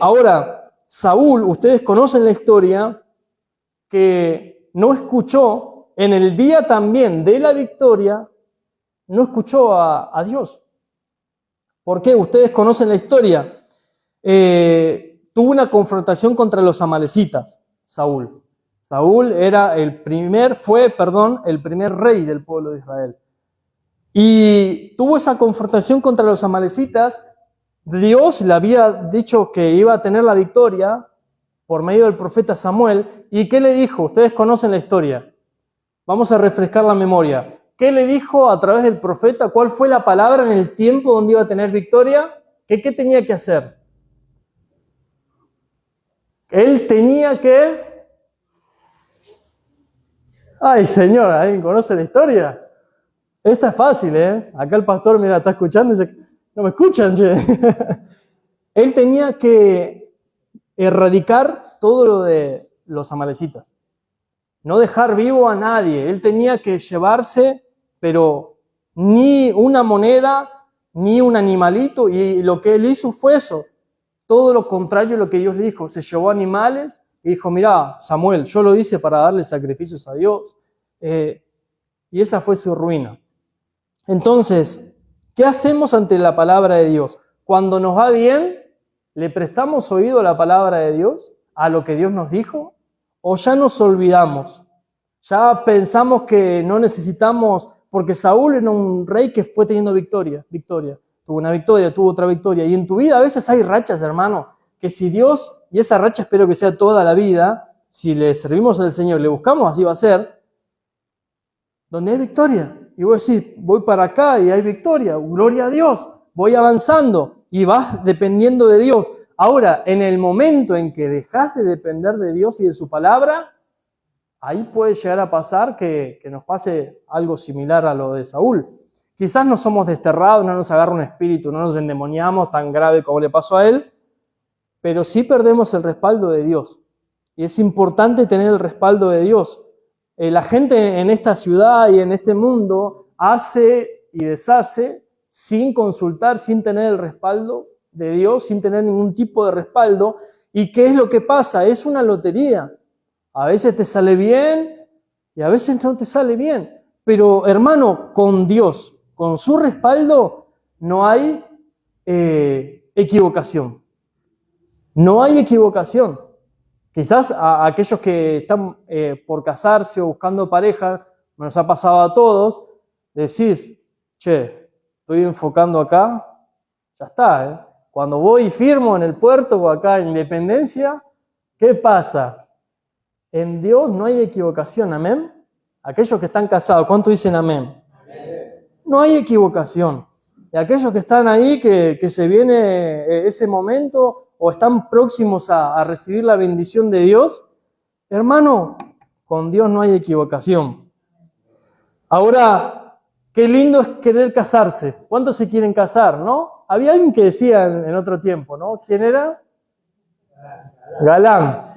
Ahora, Saúl, ustedes conocen la historia, que no escuchó, en el día también de la victoria, no escuchó a Dios. ¿Por qué? Ustedes conocen la historia. tuvo una confrontación contra los amalecitas, Saúl. Saúl fue el primer rey del pueblo de Israel. Y tuvo esa confrontación contra los amalecitas. Dios le había dicho que iba a tener la victoria por medio del profeta Samuel. ¿Y qué le dijo? Ustedes conocen la historia. Vamos a refrescar la memoria. ¿Qué le dijo a través del profeta? ¿Cuál fue la palabra en el tiempo donde iba a tener victoria? ¿Qué tenía que hacer? Él tenía que... Ay, Señor, ¿alguien conoce la historia? Esta es fácil, ¿eh? Acá el pastor, mira, está escuchando y dice, no me escuchan, che. Él tenía que erradicar todo lo de los amalecitas. No dejar vivo a nadie. Él tenía que llevarse, pero ni una moneda, ni un animalito. Y lo que él hizo fue eso. Todo lo contrario a lo que Dios le dijo. Se llevó animales y dijo, mirá, Samuel, yo lo hice para darle sacrificios a Dios. Y esa fue su ruina. Entonces, ¿qué hacemos ante la palabra de Dios? Cuando nos va bien, ¿le prestamos oído a la palabra de Dios? ¿A lo que Dios nos dijo? ¿O ya nos olvidamos? Ya pensamos que no necesitamos, porque Saúl era un rey que fue teniendo victoria. Tuvo una victoria, tuvo otra victoria. Y en tu vida a veces hay rachas, hermano, que si Dios, y esa racha espero que sea toda la vida, si le servimos al Señor, le buscamos, así va a ser, donde hay victoria. Y vos decís, voy para acá y hay victoria, gloria a Dios, voy avanzando y vas dependiendo de Dios. Ahora, en el momento en que dejas de depender de Dios y de su palabra, ahí puede llegar a pasar que nos pase algo similar a lo de Saúl. Quizás no somos desterrados, no nos agarra un espíritu, no nos endemoniamos tan grave como le pasó a él, pero sí perdemos el respaldo de Dios. Y es importante tener el respaldo de Dios. La gente en esta ciudad y en este mundo hace y deshace sin consultar, sin tener el respaldo de Dios, sin tener ningún tipo de respaldo. ¿Y qué es lo que pasa? Es una lotería. A veces te sale bien y a veces no te sale bien. Pero hermano, con Dios, con su respaldo, no hay equivocación. No hay equivocación. Quizás a aquellos que están por casarse o buscando pareja, nos ha pasado a todos, decís, che, estoy enfocando acá, ya está, ¿eh? Cuando voy y firmo en el puerto o acá en Independencia, ¿qué pasa? En Dios no hay equivocación, ¿amén? Aquellos que están casados, ¿cuánto dicen amén? Amén. No hay equivocación. Y aquellos que están ahí, que se viene ese momento o están próximos a recibir la bendición de Dios, hermano, con Dios no hay equivocación. Ahora, qué lindo es querer casarse. ¿Cuántos se quieren casar, no? Había alguien que decía en otro tiempo, ¿no? ¿Quién era? Galán.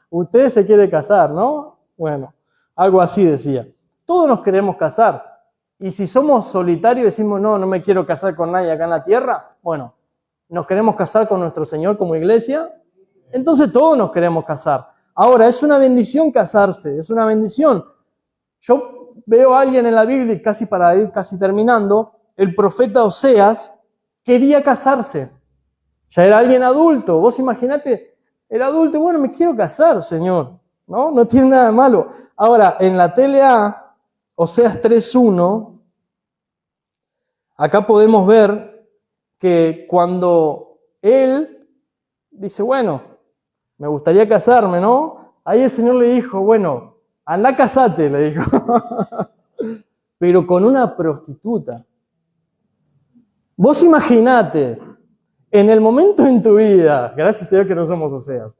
Usted se quiere casar, ¿no? Bueno, algo así decía. Todos nos queremos casar. Y si somos solitarios y decimos, no me quiero casar con nadie acá en la tierra, bueno, nos queremos casar con nuestro Señor como iglesia, entonces todos nos queremos casar. Ahora, es una bendición casarse, es una bendición. Yo veo a alguien en la Biblia, casi para ir terminando, el profeta Oseas quería casarse. Ya era alguien adulto. Vos imaginate, era adulto, bueno, me quiero casar, Señor. No tiene nada de malo. Ahora, en la TLA, Oseas 3:1, acá podemos ver que cuando él dice, bueno, me gustaría casarme, ¿no? Ahí el Señor le dijo, bueno, anda casate, le dijo. Pero con una prostituta. Vos imaginate, en el momento en tu vida, gracias a Dios que no somos Oseas,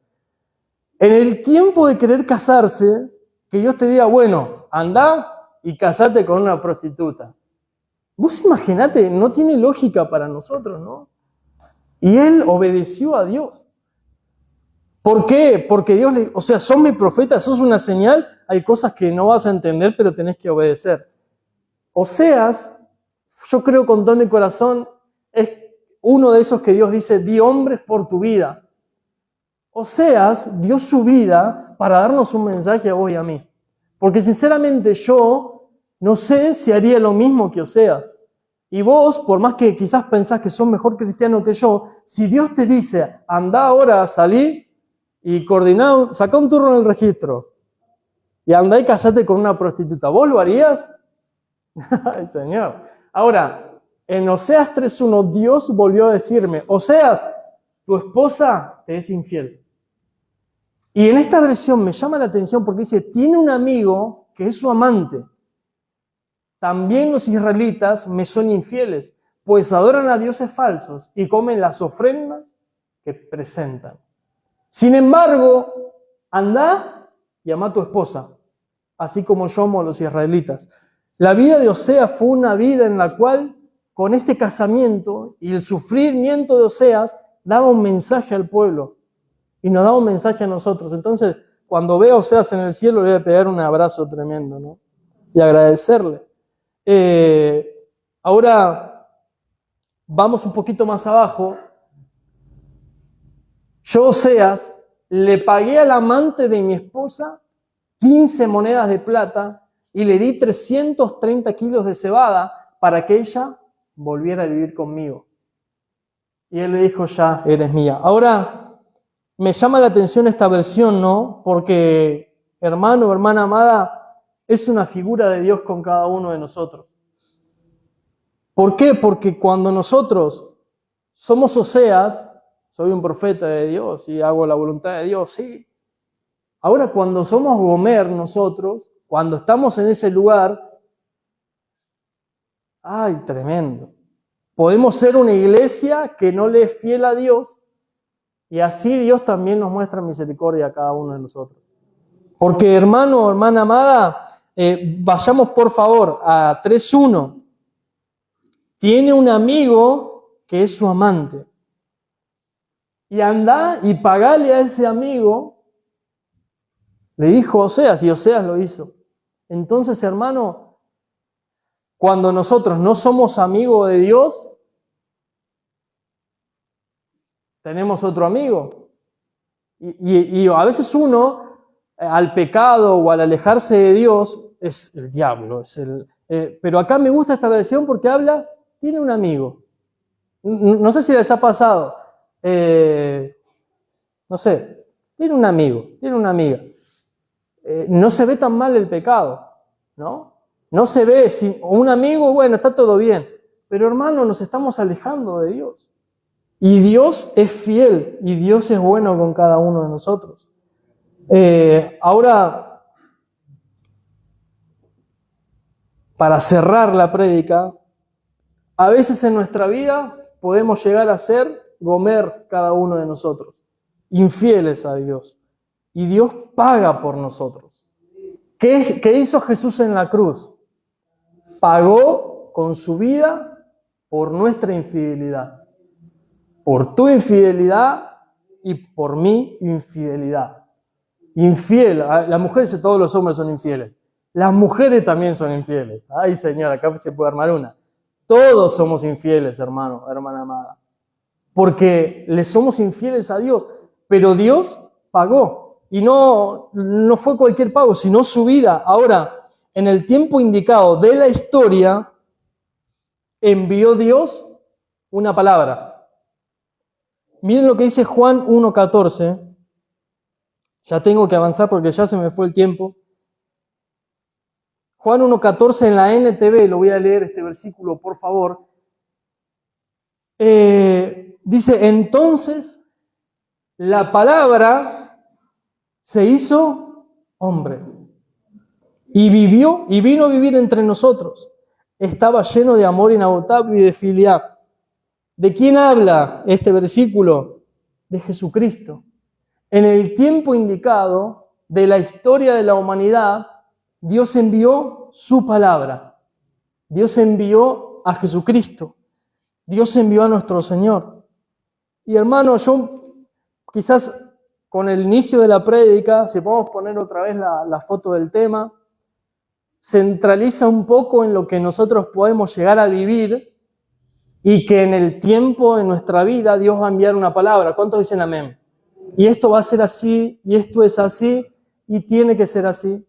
en el tiempo de querer casarse, que Dios te diga, bueno, anda y casate con una prostituta. Vos imaginate, no tiene lógica para nosotros, ¿no? Y él obedeció a Dios. ¿Por qué? Porque Dios le... O sea, sos mi profeta, sos una señal, hay cosas que no vas a entender, pero tenés que obedecer. Oseas, yo creo con todo mi corazón, es uno de esos que Dios dice, di hombres por tu vida. Oseas dio su vida para darnos un mensaje a vos y a mí. Porque sinceramente yo no sé si haría lo mismo que Oseas. Y vos, por más que quizás pensás que sos mejor cristiano que yo, si Dios te dice, anda ahora, salí y coordiná, sacá un turno en el registro y andá y casate con una prostituta, ¿vos lo harías? Ay, Señor. Ahora, en Oseas 3:1, Dios volvió a decirme, Oseas, tu esposa te es infiel. Y en esta versión me llama la atención porque dice, tiene un amigo que es su amante. También los israelitas me son infieles, pues adoran a dioses falsos y comen las ofrendas que presentan. Sin embargo, anda y ama a tu esposa, así como yo amo a los israelitas. La vida de Oseas fue una vida en la cual, con este casamiento y el sufrimiento de Oseas, daba un mensaje al pueblo y nos daba un mensaje a nosotros. Entonces, cuando veo a Oseas en el cielo, le voy a pegar un abrazo tremendo, ¿no? Y agradecerle. Ahora vamos un poquito más abajo. Yo, Oseas, le pagué al amante de mi esposa 15 monedas de plata y le di 330 kilos de cebada para que ella volviera a vivir conmigo. Y él le dijo, ya eres mía. Ahora, me llama la atención esta versión, ¿no? Porque, hermano, hermana amada, es una figura de Dios con cada uno de nosotros. ¿Por qué? Porque cuando nosotros somos Oseas, soy un profeta de Dios y hago la voluntad de Dios, sí. Ahora cuando somos Gomer nosotros, cuando estamos en ese lugar, ¡ay, tremendo! Podemos ser una iglesia que no le es fiel a Dios y así Dios también nos muestra misericordia a cada uno de nosotros. Porque hermano, hermana amada, vayamos por favor a 3:1. Tiene un amigo que es su amante. Y anda y pagale a ese amigo, le dijo Oseas, y Oseas lo hizo. Entonces, hermano, cuando nosotros no somos amigos de Dios, tenemos otro amigo. Y a veces uno, al pecado o al alejarse de Dios, es el diablo. Pero acá me gusta esta versión porque habla, tiene un amigo. No sé si les ha pasado. No sé, tiene un amigo, tiene una amiga. No se ve tan mal el pecado, ¿no? No se ve, si un amigo, bueno, está todo bien. Pero hermano, nos estamos alejando de Dios. Y Dios es fiel y Dios es bueno con cada uno de nosotros. Ahora, para cerrar la prédica, a veces en nuestra vida podemos llegar a ser Gomer cada uno de nosotros, infieles a Dios. Y Dios paga por nosotros. ¿Qué hizo Jesús en la cruz? Pagó con su vida por nuestra infidelidad. Por tu infidelidad y por mi infidelidad. Infiel, las mujeres y todos los hombres son infieles. Las mujeres también son infieles. Ay, Señor, acá se puede armar una. Todos somos infieles, hermano, hermana amada. Porque le somos infieles a Dios. Pero Dios pagó. Y no fue cualquier pago, sino su vida. Ahora, en el tiempo indicado de la historia, envió Dios una palabra. Miren lo que dice Juan 1:14. Ya tengo que avanzar porque ya se me fue el tiempo. Juan 1:14 en la NTV, lo voy a leer este versículo, por favor. Dice, entonces la palabra se hizo hombre y vino a vivir entre nosotros. Estaba lleno de amor inagotable y de fidelidad. ¿De quién habla este versículo? De Jesucristo. En el tiempo indicado de la historia de la humanidad, Dios envió su palabra. Dios envió a Jesucristo. Dios envió a nuestro Señor. Y hermano, yo quizás con el inicio de la prédica, si podemos poner otra vez la foto del tema, centraliza un poco en lo que nosotros podemos llegar a vivir y que en el tiempo de nuestra vida Dios va a enviar una palabra. ¿Cuántos dicen amén? Y esto va a ser así, y esto es así, y tiene que ser así.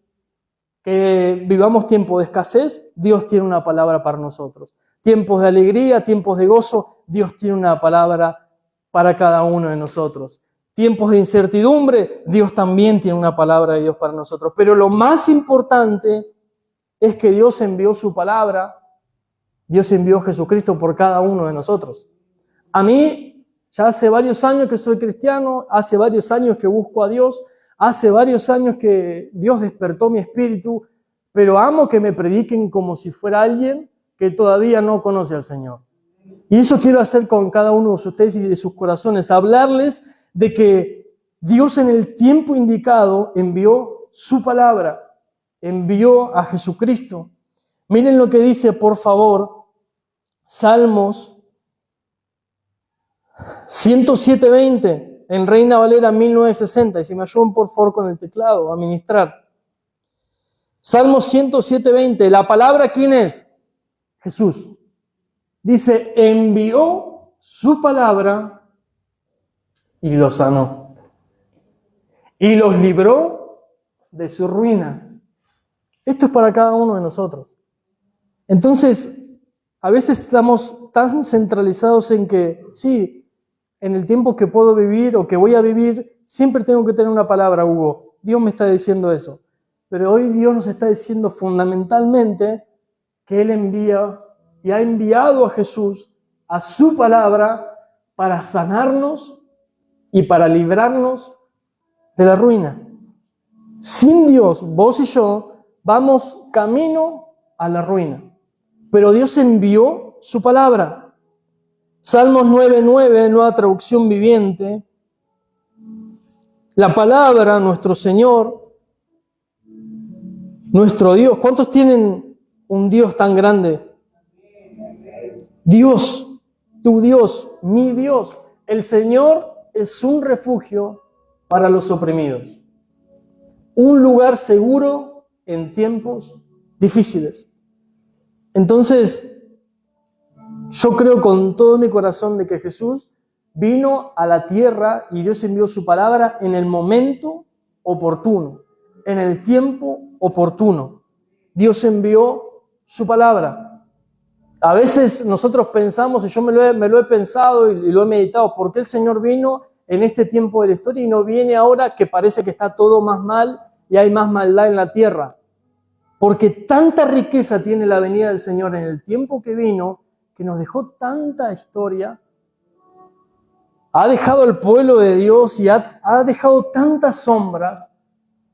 Que vivamos tiempo de escasez, Dios tiene una palabra para nosotros. tiempos de alegría, tiempos de gozo, Dios tiene una palabra para cada uno de nosotros. Tiempos de incertidumbre, Dios también tiene una palabra de Dios para nosotros. Pero lo más importante es que Dios envió su palabra, Dios envió a Jesucristo por cada uno de nosotros. A mí, ya hace varios años que soy cristiano, hace varios años que busco a Dios, hace varios años que Dios despertó mi espíritu, pero amo que me prediquen como si fuera alguien que todavía no conoce al Señor. Y eso quiero hacer con cada uno de ustedes y de sus corazones, hablarles de que Dios en el tiempo indicado envió su palabra, envió a Jesucristo. Miren lo que dice, por favor, Salmos 107:20 en Reina Valera 1960. Y si me ayudan por favor con el teclado a ministrar. Salmos 107:20. La palabra, ¿quién es? Jesús. Dice, envió su palabra y los sanó. Y los libró de su ruina. Esto es para cada uno de nosotros. Entonces, a veces estamos tan centralizados en que, sí, en el tiempo que puedo vivir o que voy a vivir, siempre tengo que tener una palabra, Hugo. Dios me está diciendo eso. Pero hoy Dios nos está diciendo fundamentalmente que Él envía y ha enviado a Jesús, a su palabra, para sanarnos y para librarnos de la ruina. Sin Dios, vos y yo, vamos camino a la ruina. Pero Dios envió su palabra. Salmos 9:9, nueva traducción viviente. La palabra, nuestro Señor, nuestro Dios. ¿Cuántos tienen un Dios tan grande? Dios, tu Dios, mi Dios. El Señor es un refugio para los oprimidos. Un lugar seguro en tiempos difíciles. Entonces, yo creo con todo mi corazón de que Jesús vino a la tierra y Dios envió su palabra en el momento oportuno, en el tiempo oportuno. Dios envió su palabra. A veces nosotros pensamos, y yo me lo he pensado y lo he meditado, ¿por qué el Señor vino en este tiempo de la historia y no viene ahora que parece que está todo más mal y hay más maldad en la tierra? Porque tanta riqueza tiene la venida del Señor en el tiempo que vino, que nos dejó tanta historia, ha dejado al pueblo de Dios y ha dejado tantas sombras,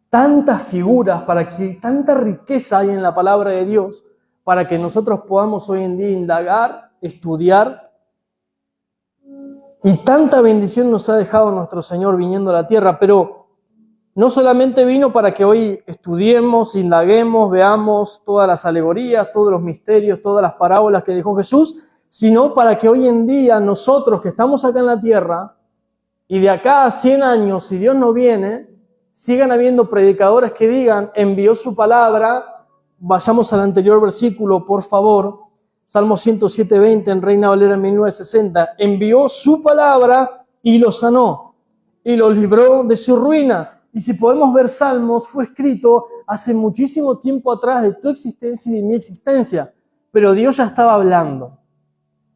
tantas figuras, para que tanta riqueza hay en la palabra de Dios, para que nosotros podamos hoy en día indagar, estudiar. Y tanta bendición nos ha dejado nuestro Señor viniendo a la tierra, pero no solamente vino para que hoy estudiemos, indaguemos, veamos todas las alegorías, todos los misterios, todas las parábolas que dejó Jesús, sino para que hoy en día nosotros que estamos acá en la tierra y de acá a 100 años, si Dios no viene, sigan habiendo predicadores que digan, envió su palabra. Vayamos al anterior versículo, por favor. Salmo 107:20 en Reina Valera 1960. Envió su palabra y los sanó y los libró de su ruina. Y si podemos ver Salmos, fue escrito hace muchísimo tiempo atrás de tu existencia y de mi existencia. Pero Dios ya estaba hablando.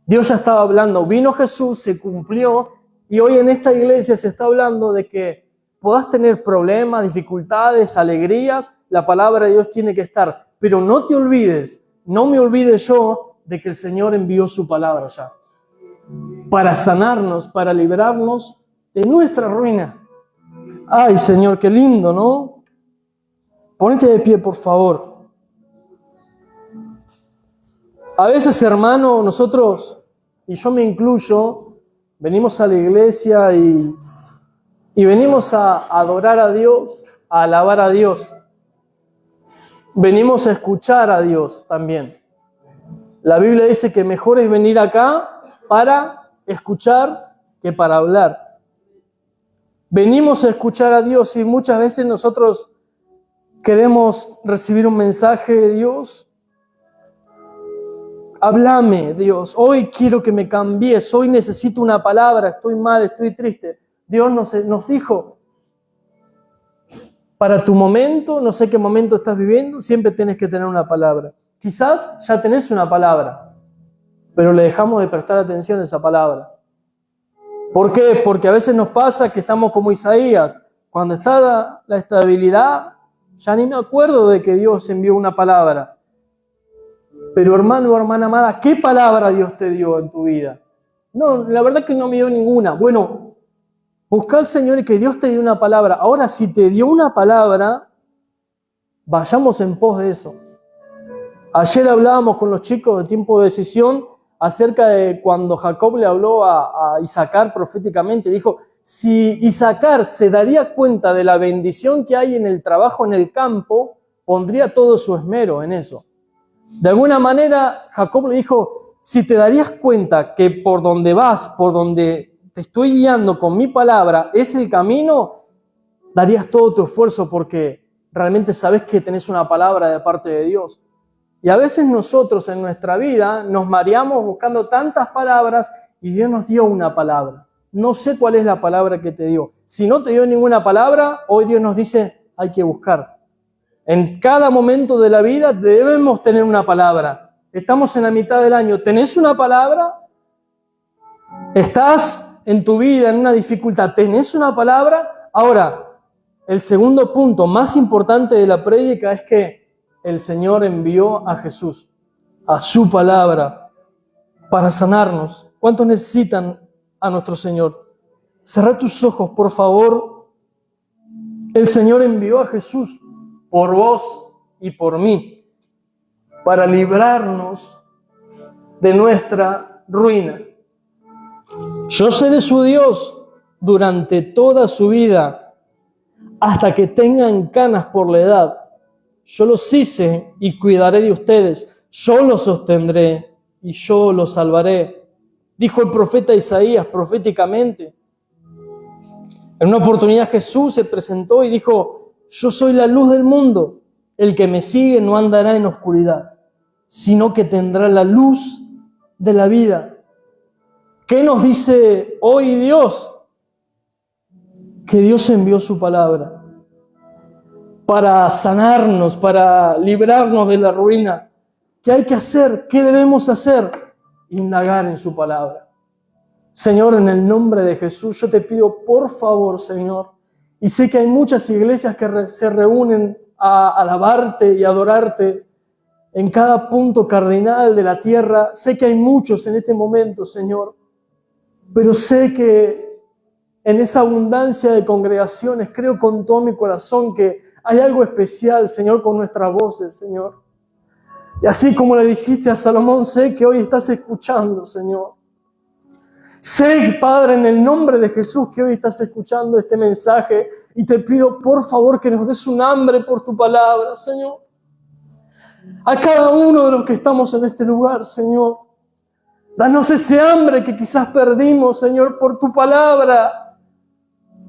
Dios ya estaba hablando. Vino Jesús, se cumplió. Y hoy en esta iglesia se está hablando de que podás tener problemas, dificultades, alegrías. La palabra de Dios tiene que estar. Pero no te olvides, no me olvide yo de que el Señor envió su palabra ya. Para sanarnos, para librarnos de nuestra ruina. Ay, Señor, qué lindo, ¿no? Ponete de pie, por favor. A veces, hermano, nosotros, y yo me incluyo, venimos a la iglesia y venimos a adorar a Dios, a alabar a Dios. Venimos a escuchar a Dios también. La Biblia dice que mejor es venir acá para escuchar que para hablar. Venimos a escuchar a Dios y muchas veces nosotros queremos recibir un mensaje de Dios. Háblame, Dios. Hoy quiero que me cambies. Hoy necesito una palabra. Estoy mal, estoy triste. Dios nos dijo, para tu momento, no sé qué momento estás viviendo, siempre tienes que tener una palabra. Quizás ya tenés una palabra. pero le dejamos de prestar atención a esa palabra. ¿Por qué? Porque a veces nos pasa que estamos como Isaías. Cuando está la estabilidad, ya ni me acuerdo de que Dios envió una palabra. Pero hermano o hermana amada, ¿qué palabra Dios te dio en tu vida? No, la verdad que no me dio ninguna. Bueno, busca al Señor y que Dios te dio una palabra. Ahora, si te dio una palabra, vayamos en pos de eso. Ayer hablábamos con los chicos de Tiempo de Decisión acerca de cuando Jacob le habló a Isacar proféticamente. Dijo, si Isacar se daría cuenta de la bendición que hay en el trabajo en el campo, pondría todo su esmero en eso. De alguna manera, Jacob le dijo, si te darías cuenta que por donde vas, por donde te estoy guiando con mi palabra, es el camino, darías todo tu esfuerzo porque realmente sabes que tenés una palabra de parte de Dios. Y a veces nosotros en nuestra vida nos mareamos buscando tantas palabras y Dios nos dio una palabra. No sé cuál es la palabra que te dio. Si no te dio ninguna palabra, hoy Dios nos dice, hay que buscar. En cada momento de la vida debemos tener una palabra. Estamos en la mitad del año. ¿Tenés una palabra? ¿Estás en tu vida en una dificultad? ¿Tenés una palabra? Ahora, el segundo punto más importante de la prédica es que el Señor envió a Jesús, a su palabra, para sanarnos. ¿Cuántos necesitan a nuestro Señor? Cerrá tus ojos, por favor. El Señor envió a Jesús por vos y por mí, para librarnos de nuestra ruina. Yo seré su Dios durante toda su vida, hasta que tengan canas por la edad. Yo los hice y cuidaré de ustedes. Yo los sostendré y yo los salvaré. Dijo el profeta Isaías proféticamente. En una oportunidad Jesús se presentó y dijo, yo soy la luz del mundo. El que me sigue no andará en oscuridad, sino que tendrá la luz de la vida. ¿Qué nos dice hoy Dios? Que Dios envió su palabra para sanarnos, para librarnos de la ruina. ¿Qué hay que hacer? ¿Qué debemos hacer? Indagar en su palabra. Señor, en el nombre de Jesús, yo te pido por favor, Señor, y sé que hay muchas iglesias que se reúnen a alabarte y adorarte en cada punto cardinal de la tierra. Sé que hay muchos en este momento, Señor, pero sé que en esa abundancia de congregaciones creo con todo mi corazón que hay algo especial, Señor, con nuestras voces, Señor. Y así como le dijiste a Salomón, sé que hoy estás escuchando, Señor. Sé, Padre, en el nombre de Jesús, que hoy estás escuchando este mensaje y te pido, por favor, que nos des un hambre por tu palabra, Señor. A cada uno de los que estamos en este lugar, Señor, danos ese hambre que quizás perdimos, Señor, por tu palabra.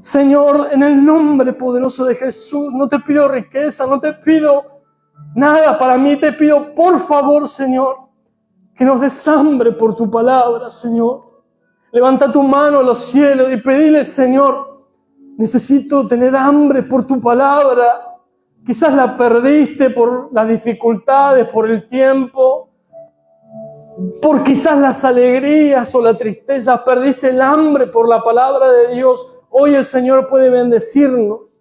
Señor, en el nombre poderoso de Jesús, no te pido riqueza, no te pido nada para mí, te pido, por favor, Señor, que nos des hambre por tu palabra, Señor. Levanta tu mano a los cielos y pedile, Señor, necesito tener hambre por tu palabra. Quizás la perdiste por las dificultades, por el tiempo, por quizás las alegrías o la tristeza. Perdiste el hambre por la palabra de Dios. Hoy el Señor puede bendecirnos.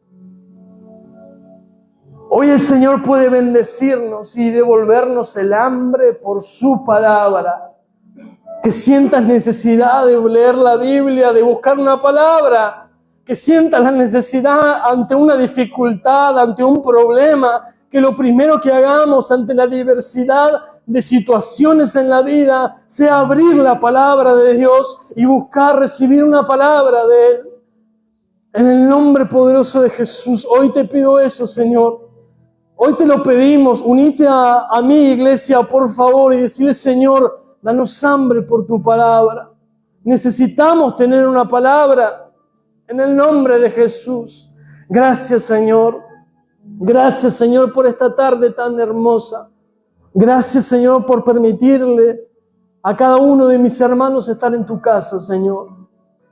Hoy el Señor puede bendecirnos y devolvernos el hambre por su palabra. Que sientas necesidad de leer la Biblia, de buscar una palabra. Que sientas la necesidad ante una dificultad, ante un problema. Que lo primero que hagamos ante la diversidad de situaciones en la vida sea abrir la palabra de Dios y buscar recibir una palabra de Él. En el nombre poderoso de Jesús, hoy te pido eso, Señor. Hoy te lo pedimos. Unite a mi iglesia, por favor, y decirle, Señor, danos hambre por tu palabra. Necesitamos tener una palabra en el nombre de Jesús. Gracias, Señor. Gracias, Señor, por esta tarde tan hermosa. Gracias, Señor, por permitirle a cada uno de mis hermanos estar en tu casa, Señor.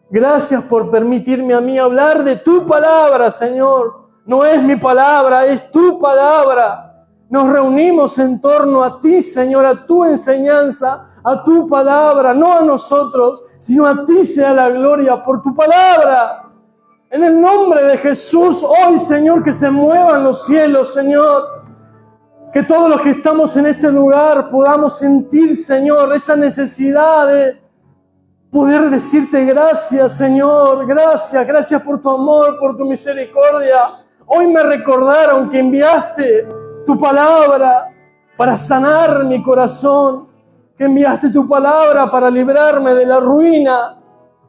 Gracias por permitirme a mí hablar de tu palabra, Señor. No es mi palabra, es tu palabra. Nos reunimos en torno a ti, Señor, a tu enseñanza, a tu palabra, no a nosotros, sino a ti sea la gloria por tu palabra. En el nombre de Jesús, hoy, Señor, que se muevan los cielos, Señor. Que todos los que estamos en este lugar podamos sentir, Señor, esa necesidad de poder decirte gracias, Señor. Gracias, gracias por tu amor, por tu misericordia. Hoy me recordaron que enviaste tu palabra para sanar mi corazón, que enviaste tu palabra para librarme de la ruina.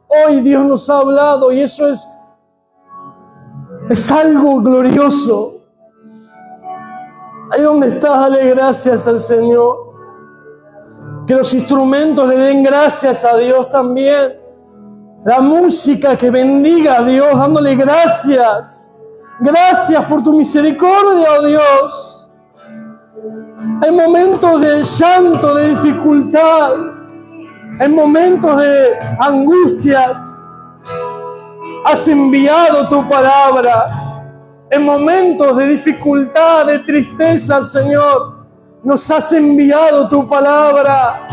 Hoy Dios nos ha hablado y eso es algo glorioso. Ahí donde estás, dale gracias al Señor. Que los instrumentos le den gracias a Dios también. La música que bendiga a Dios, dándole gracias. Gracias por tu misericordia, oh Dios. Hay momentos de llanto, de dificultad. Hay momentos de angustias. Has enviado tu palabra. En momentos de dificultad, de tristeza, Señor, nos has enviado tu palabra.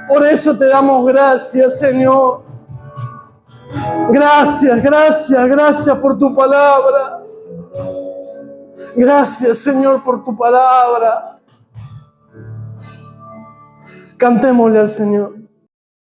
Por eso te damos gracias, Señor. Gracias, gracias, gracias por tu palabra. Gracias, Señor, por tu palabra. Cantémosle al Señor.